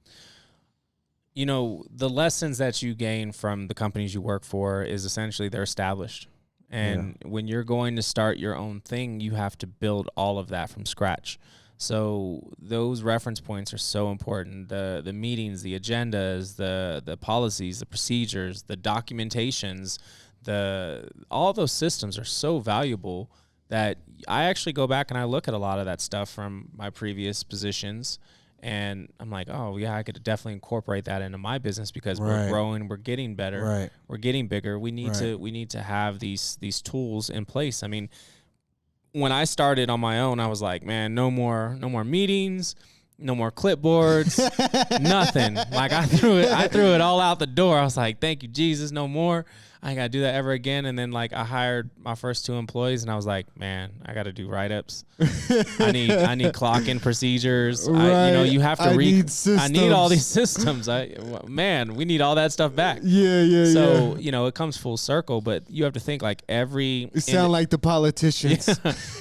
The lessons that you gain from the companies you work for is essentially they're established. And when you're going to start your own thing, you have to build all of that from scratch. So those reference points are so important. The meetings, the agendas, the policies, the procedures, the documentations, all those systems are so valuable that I actually go back and I look at a lot of that stuff from my previous positions, and I'm like, oh yeah, I could definitely incorporate that into my business because we're growing, we're getting better, we're getting bigger. We need to have these tools in place. I mean, when I started on my own, I was like, man, no more meetings, no more clipboards, nothing. Like I threw it all out the door. I was like, thank you, Jesus, no more. I ain't got to do that ever again. And then like I hired my first 2 employees and I was like, man, I got to do write-ups. I need clock-in procedures. You have to I need all these systems. We need all that stuff back. So, it comes full circle, but you have to think like You sound like the politicians.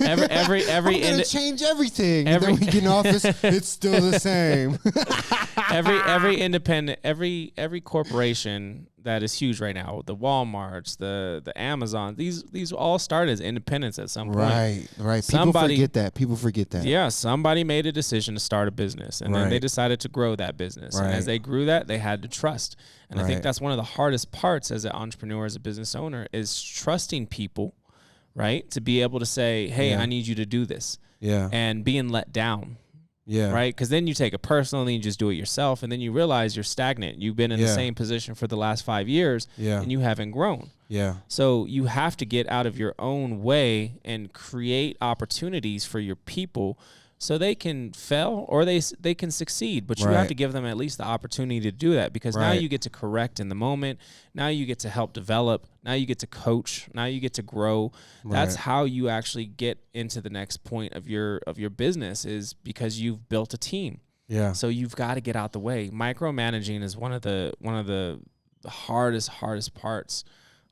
every I'm going to change everything. And then we get in office, it's still the same. every independent, every corporation that is huge right now, the Walmarts, the Amazon, these all started as independents at some point. Right. People forget that. Yeah, somebody made a decision to start a business, and then they decided to grow that business. And as they grew that, they had to trust. And I think that's one of the hardest parts as an entrepreneur, as a business owner, is trusting people, right? To be able to say, hey, I need you to do this. Yeah. And being let down. Yeah. Right. Because then you take it personally and you just do it yourself. And then you realize you're stagnant. You've been in the same position for the last 5 years and you haven't grown. Yeah. So you have to get out of your own way and create opportunities for your people so they can fail or they can succeed. But you have to give them at least the opportunity to do that, because now you get to correct in the moment. Now you get to help develop. Now you get to coach. Now you get to grow. That's how you actually get into the next point of your business, is because you've built a team. Yeah. So you've got to get out the way. Micromanaging is one of the hardest parts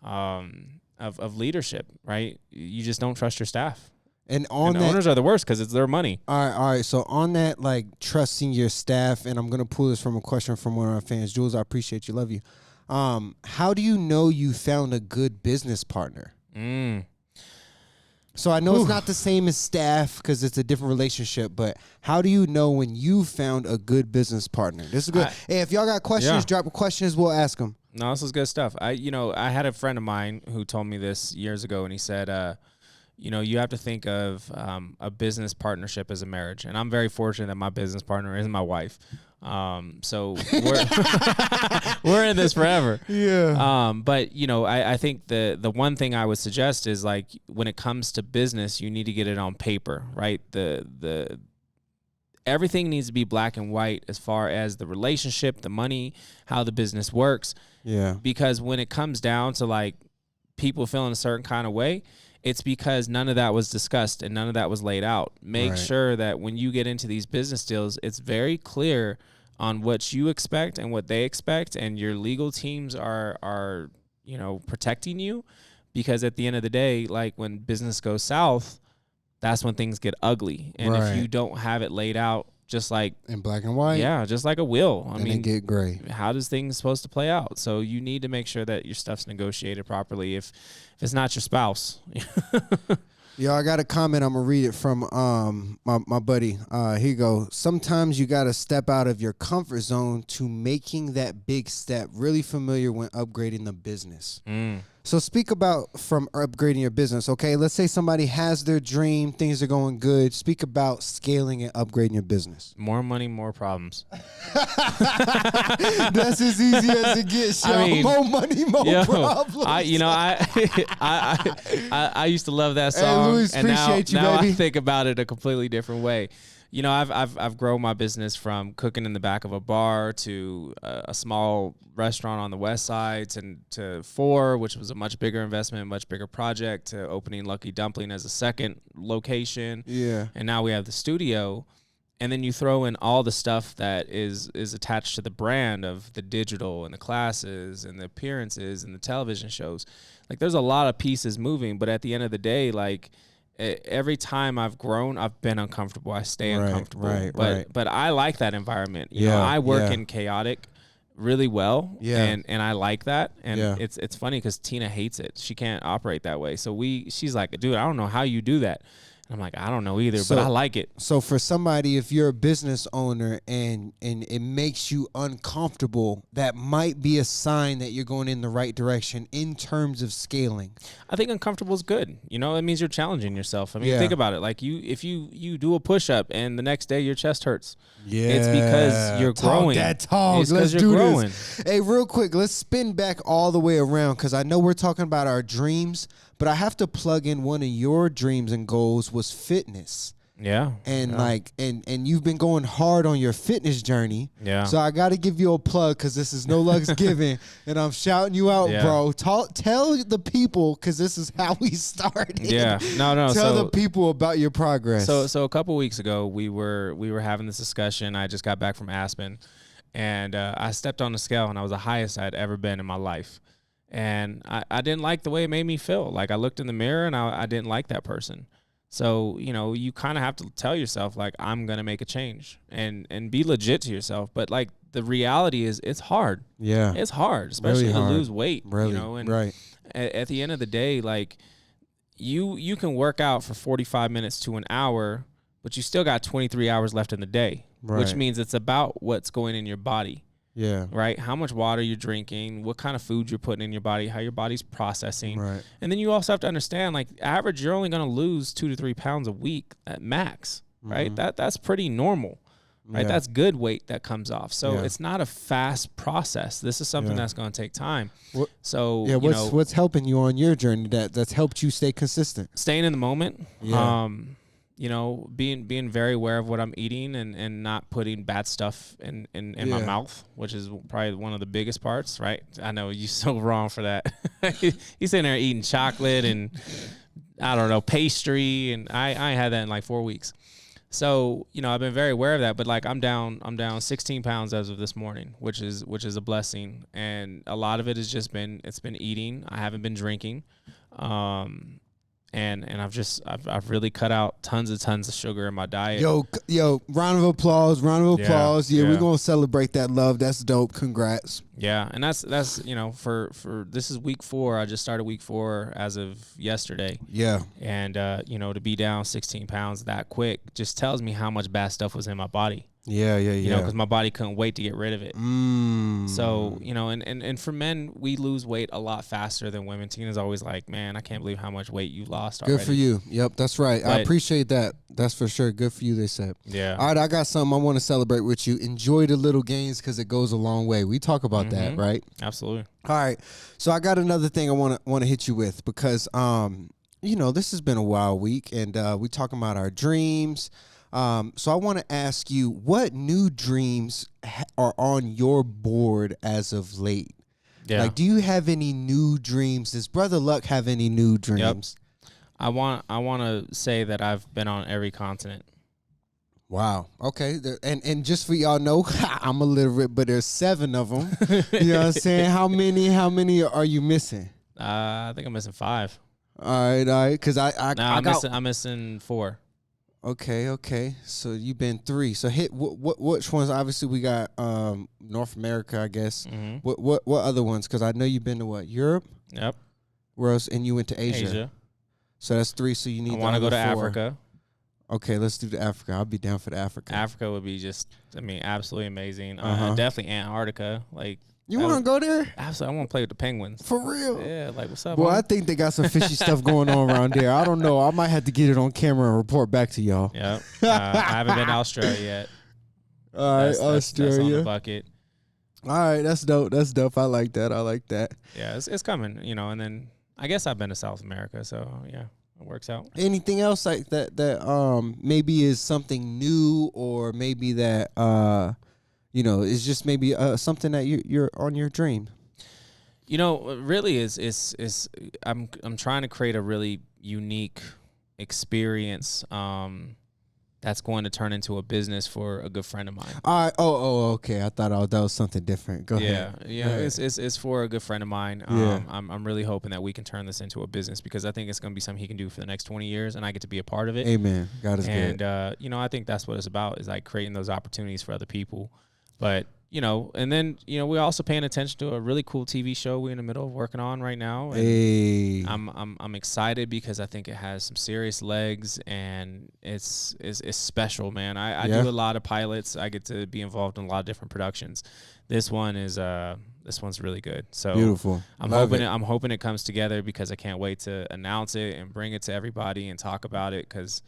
of leadership, right? You just don't trust your staff. And owners are the worst because it's their money. All right. So on that, like trusting your staff, and I'm gonna pull this from a question from one of our fans, Jules. I appreciate you, love you. How do you know you found a good business partner? So I know it's not the same as staff because it's a different relationship, but how do you know when you found a good business partner? This is good. Hey, if y'all got questions, drop questions. We'll ask them. No, this is good stuff. I had a friend of mine who told me this years ago, and he said, you have to think of a business partnership as a marriage. And I'm very fortunate that my business partner is my wife. So we're in this forever. Yeah. But I think the one thing I would suggest is, like, when it comes to business, you need to get it on paper, right? The everything needs to be black and white as far as the relationship, the money, how the business works. Yeah. Because when it comes down to, like, people feeling a certain kind of way, it's because none of that was discussed and none of that was laid out. Make sure that when you get into these business deals, it's very clear on what you expect and what they expect, and your legal teams are protecting you, because at the end of the day, like when business goes south, that's when things get ugly. And if you don't have it laid out, just like in black and white, just like a will, I mean, it get gray. How does things supposed to play out? So you need to make sure that your stuff's negotiated properly. If it's not your spouse. Yo, I got a comment. I'm gonna read it from my buddy. Here you go. Sometimes you gotta step out of your comfort zone to making that big step. Really familiar when upgrading the business. So speak about from upgrading your business. Okay, let's say somebody has their dream, things are going good. Speak about scaling and upgrading your business. More money, more problems. That's as easy as it gets. Yo. I mean, more money, more problems. I used to love that song, hey, Louis, and now baby. I think about it a completely different way. You know, I've grown my business from cooking in the back of a bar to a small restaurant on the west side to 4, which was a much bigger investment, much bigger project, to opening Lucky Dumpling as a second location. Yeah. And now we have the studio. And then you throw in all the stuff that is attached to the brand of the digital and the classes and the appearances and the television shows. Like, there's a lot of pieces moving, but at the end of the day, like, every time I've grown, I've been uncomfortable. I stay uncomfortable. But I like that environment. You know, I work in chaotic really well. Yeah. And I like that. And it's funny because Tina hates it. She can't operate that way. So she's like, dude, I don't know how you do that. And I'm like, I don't know either, but I like it. So for somebody, if you're a business owner and it makes you uncomfortable, that might be a sign that you're going in the right direction in terms of scaling. I think uncomfortable is good. You know, it means you're challenging yourself. I mean, think about it. Like, if you do a push-up and the next day your chest hurts, it's because you're growing. It's because you're growing. Hey, real quick, let's spin back all the way around, because I know we're talking about our dreams, but I have to plug in one of your dreams and goals was fitness. Yeah. And and you've been going hard on your fitness journey. Yeah. So I got to give you a plug, because this is No Luck's Giving, and I'm shouting you out, bro. Tell the people, because this is how we started. Yeah. No. Tell the people about your progress. So a couple weeks ago, we were having this discussion. I just got back from Aspen, and I stepped on the scale, and I was the highest I'd ever been in my life. And I didn't like the way it made me feel. Like, I looked in the mirror, and I didn't like that person. So, you know, you kind of have to tell yourself, like, I'm going to make a change and be legit to yourself. But, like, the reality is it's hard. Yeah. It's hard, especially really hard. to lose weight. Really, you know? And at the end of the day, like, you can work out for 45 minutes to an hour, but you still got 23 hours left in the day, which means it's about what's going in your body. Yeah. Right? How much water you're drinking, what kind of food you're putting in your body, how your body's processing. Right. And then you also have to understand, like, average, you're only going to lose 2 to 3 pounds a week at max, right? That's pretty normal, right? Yeah. That's good weight that comes off. So it's not a fast process. This is something that's going to take time. So, what's helping you on your journey that's helped you stay consistent? Staying in the moment. Yeah. You know, being very aware of what I'm eating and not putting bad stuff in my mouth, which is probably one of the biggest parts, right? I know you're so wrong for that. He's sitting there eating chocolate and, I don't know, pastry, and I ain't had that in like 4 weeks. So, you know, I've been very aware of that, but like I'm down 16 pounds as of this morning, which is a blessing. And a lot of it has just been eating. I haven't been drinking. And I've really cut out tons of sugar in my diet. Yo, round of applause. Yeah, we're gonna celebrate that love. That's dope. Congrats. Yeah, and that's you know, for this is week 4. I just started week 4 as of yesterday. Yeah. And you know, to be down 16 pounds that quick just tells me how much bad stuff was in my body. Yeah. You know, because my body couldn't wait to get rid of it. So, you know, and for men, we lose weight a lot faster than women. Tina's always like, man, I can't believe how much weight you lost already. Good for you. Yep, that's right. I appreciate that. That's for sure. Good for you, they said. Yeah. All right, I got something I want to celebrate with you. Enjoy the little gains, because it goes a long way. We talk about that, right? Absolutely. All right. So I got another thing I want to hit you with, because, you know, this has been a wild week, and we talking about our dreams. So I want to ask you, what new dreams are on your board as of late? Yeah. Like, do you have any new dreams? Does Brother Luck have any new dreams? I want to say that I've been on every continent. Wow. Okay. And just for y'all know, I'm illiterate, but there's 7 of them. You know what I'm saying? How many are you missing? I think I'm missing 5. All right. Because I'm missing 4. Okay. So you've been 3. So hit which ones? Obviously, we got North America, I guess. Mm-hmm. What other ones? Because I know you've been to what? Europe. Yep. Where else? And you went to Asia. So that's 3. So you need. I want to go to 4. Africa. Okay, let's do the Africa. I'll be down for the Africa. Africa would be absolutely amazing. Definitely Antarctica. Like, you want to go there? Absolutely. I want to play with the penguins. For real? Yeah, like, what's up, Boy, man? I think they got some fishy stuff going on around there. I don't know. I might have to get it on camera and report back to y'all. Yep. I haven't been to Australia yet. All right, Australia. That's on the bucket. All right, that's dope. I like that. Yeah, it's coming, and then I guess I've been to South America, so yeah. It works out. Anything else like that maybe is something new, or maybe that is just maybe something that you're on your dream? Really is I'm trying to create a really unique experience that's going to turn into a business for a good friend of mine. All right. Okay. I thought that was something different. Go ahead. Yeah. It's for a good friend of mine. I'm really hoping that we can turn this into a business, because I think it's going to be something he can do for the next 20 years, and I get to be a part of it. Amen. God is good. And I think that's what it's about, is like creating those opportunities for other people. But and then we're also paying attention to a really cool TV show we're in the middle of working on right now. And hey. I'm excited because I think it has some serious legs, and it's special, man. I do a lot of pilots. I get to be involved in a lot of different productions. This one's really good. So beautiful. I'm hoping it comes together, because I can't wait to announce it and bring it to everybody and talk about it, because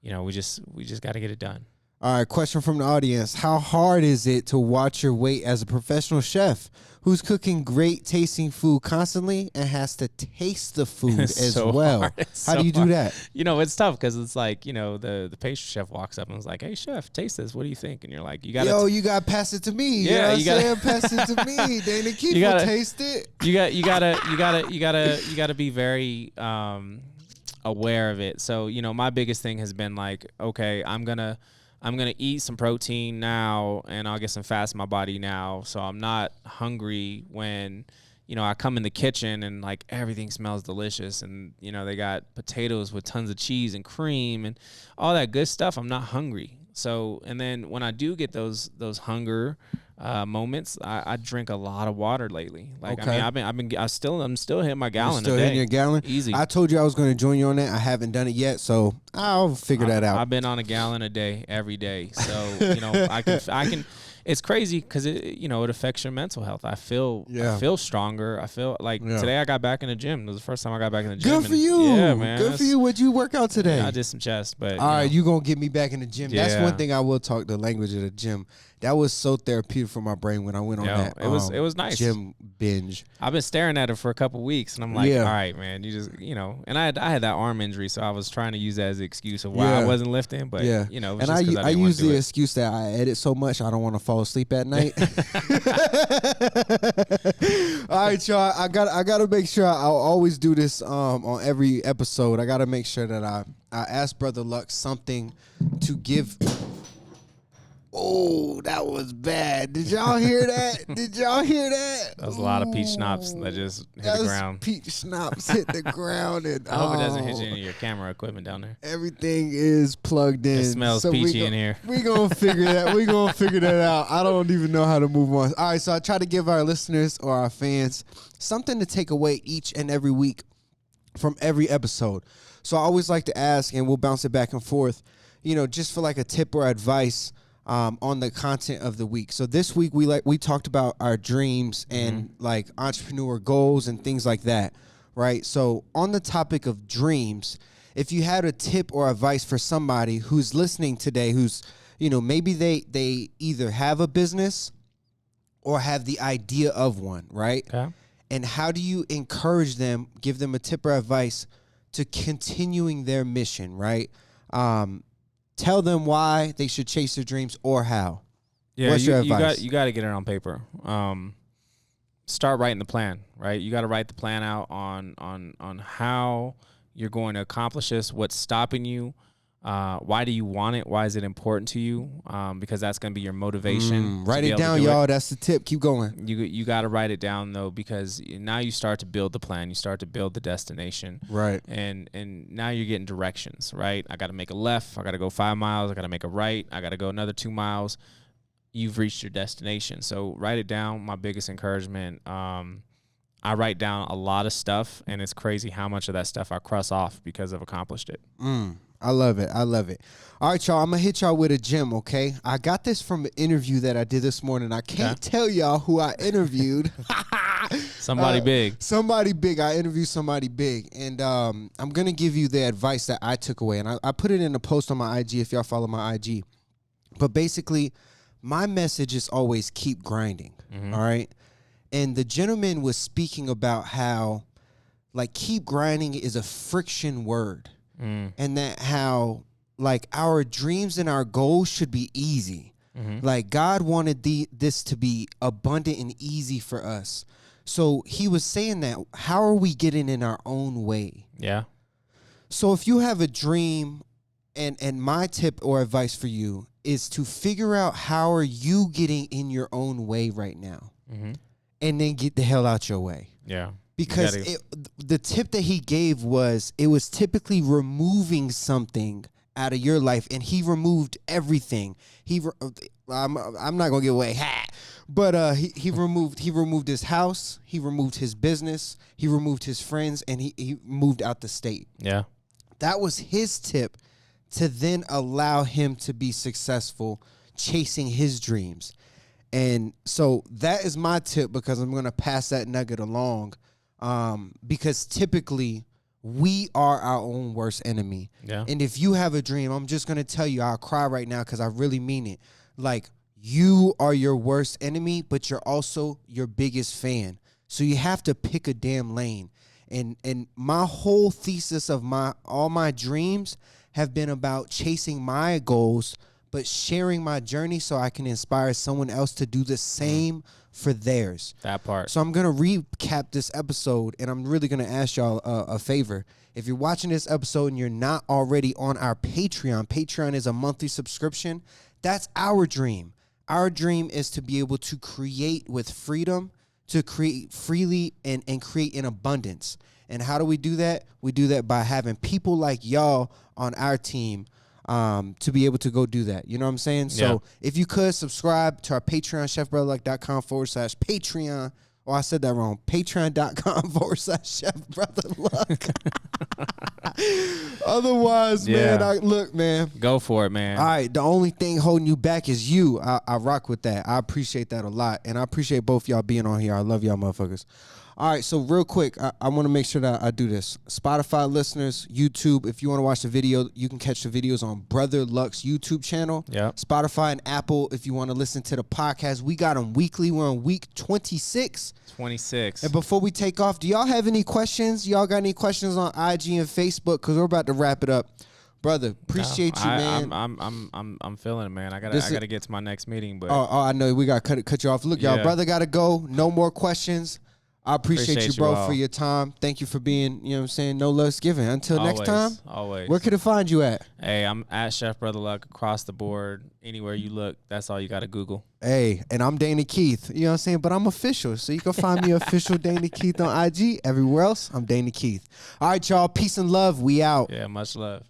we just got to get it done. All right, question from the audience. How hard is it to watch your weight as a professional chef who's cooking great tasting food constantly and has to taste the food as well? How do you do that? It's tough, because it's like, the pastry chef walks up and is like, "Hey chef, taste this. What do you think?" And you're like, "You got you got to pass it to me." Yeah, you got to pass it to me. Dana, keep taste it. You gotta be very aware of it. So, my biggest thing has been like, okay, I'm gonna eat some protein now, and I'll get some fats in my body now, so I'm not hungry when, I come in the kitchen and like everything smells delicious, and they got potatoes with tons of cheese and cream and all that good stuff. I'm not hungry. So, and then when I do get those hunger moments, I drink a lot of water lately. Like, okay. I'm still hitting my gallon a day. Still hitting your gallon? Easy. I told you I was going to join you on that. I haven't done it yet, so I'll figure that out. I've been on a gallon a day every day. So, I can, it's crazy, because it affects your mental health. I feel stronger. I feel like today I got back in the gym. It was the first time I got back in the gym. Good for you. Yeah, man. Good for you. What'd you work out today? Yeah, I did some chest, but all right, you gonna get me back in the gym. Yeah. That's one thing I will talk the language of the gym. That was so therapeutic for my brain when I went on that. It was nice gym binge. I've been staring at it for a couple weeks, and I'm like, all right, man, you just and I had that arm injury, so I was trying to use that as an excuse of why I wasn't lifting. But it was and just I use the excuse that I edit so much I don't want to fall asleep at night. All right, y'all. I gotta make sure I'll always do this on every episode. I gotta make sure that I ask Brother Luck something to give. Oh, that was bad. Did y'all hear that? That was a lot of peach schnapps that just hit the ground. Peach schnapps hit the ground. And I hope it doesn't hit any of your camera equipment down there. Everything is plugged in. It smells peachy in here. We're going to figure that. We're going to figure that out. I don't even know how to move on. All right, so I try to give our listeners or our fans something to take away each and every week from every episode. So I always like to ask, and we'll bounce it back and forth, just for like a tip or advice on the content of the week. So this week we talked about our dreams and like entrepreneur goals and things like that, right? So on the topic of dreams, if you had a tip or advice for somebody who's listening today, who's maybe they either have a business or have the idea of one, right? Okay. And how do you encourage them, give them a tip or advice to continuing their mission, right? Tell them why they should chase their dreams or how. Yeah, What's your advice? You got to get it on paper. start writing the plan, right? You got to write the plan out on how you're going to accomplish this, what's stopping you, why do you want it, why is it important to you, because that's going to be your motivation. Write it down, y'all. That's the tip. Keep going. You got to write it down, though, because now you start to build the plan, you start to build the destination, right? And now you're getting directions, right? I got to make a left, I got to go 5 miles, I got to make a right, I got to go another 2 miles. You've reached your destination. So write it down. My biggest encouragement, I write down a lot of stuff, and it's crazy how much of that stuff I cross off because I've accomplished it. I love it. I love it. All right, y'all. I'm going to hit y'all with a gem, okay? I got this from an interview that I did this morning. I can't tell y'all who I interviewed. Somebody big. Somebody big. I interviewed somebody big. And I'm going to give you the advice that I took away. And I put it in a post on my IG if y'all follow my IG. But basically, my message is always keep grinding, all right? And the gentleman was speaking about how, like, keep grinding is a friction word. And that how, like, our dreams and our goals should be easy. Like, God wanted this to be abundant and easy for us. So he was saying that, how are we getting in our own way? Yeah. So if you have a dream, and my tip or advice for you is to figure out how are you getting in your own way right now, and then get the hell out your way. Yeah. Because the tip that he gave was, it was typically removing something out of your life, and he removed everything. I'm not gonna give away, but he removed his house, he removed his business, he removed his friends, and he moved out the state. Yeah, that was his tip to then allow him to be successful chasing his dreams. And so that is my tip, because I'm gonna pass that nugget along. Because typically we are our own worst enemy. Yeah. And if you have a dream, I'm just going to tell you, I'll cry right now because I really mean it. Like, you are your worst enemy, but you're also your biggest fan. So you have to pick a damn lane. And my whole thesis of all my dreams have been about chasing my goals, but sharing my journey so I can inspire someone else to do the same for theirs. That part. So I'm going to recap this episode, and I'm really going to ask y'all a favor. If you're watching this episode and you're not already on our Patreon is a monthly subscription. That's our dream. Our dream is to be able to create with freedom, to create freely and create in abundance. And how do we do that? We do that by having people like y'all on our team to be able to go do that. You know what I'm saying? So if you could subscribe to our Patreon, chefbrotherluck.com/Patreon. Oh, I said that wrong. Patreon.com/chefbrotherluck. Otherwise, man, look, man. Go for it, man. All right. The only thing holding you back is you. I rock with that. I appreciate that a lot. And I appreciate both y'all being on here. I love y'all motherfuckers. All right, so real quick, I want to make sure that I do this. Spotify listeners, YouTube, if you want to watch the video, you can catch the videos on Brother Luck's YouTube channel. Yeah. Spotify and Apple, if you want to listen to the podcast, we got them weekly. We're on week 26. 26. And before we take off, do y'all have any questions? Y'all got any questions on IG and Facebook? Because we're about to wrap it up. Brother, appreciate you, man. I'm feeling it, man. I gotta get to my next meeting, but I know we got to cut you off. Look, y'all, brother got to go. No more questions. I appreciate you, bro, for your time. Thank you for being, you know what I'm saying, no less given. Until next time, always. Where could it find you at? Hey, I'm at Chef Brother Luck across the board. Anywhere you look, that's all you got to Google. Hey, and I'm Danny Keith. You know what I'm saying? But I'm official. So you can find me official Danny Keith on IG. Everywhere else, I'm Danny Keith. All right, y'all. Peace and love. We out. Yeah, much love.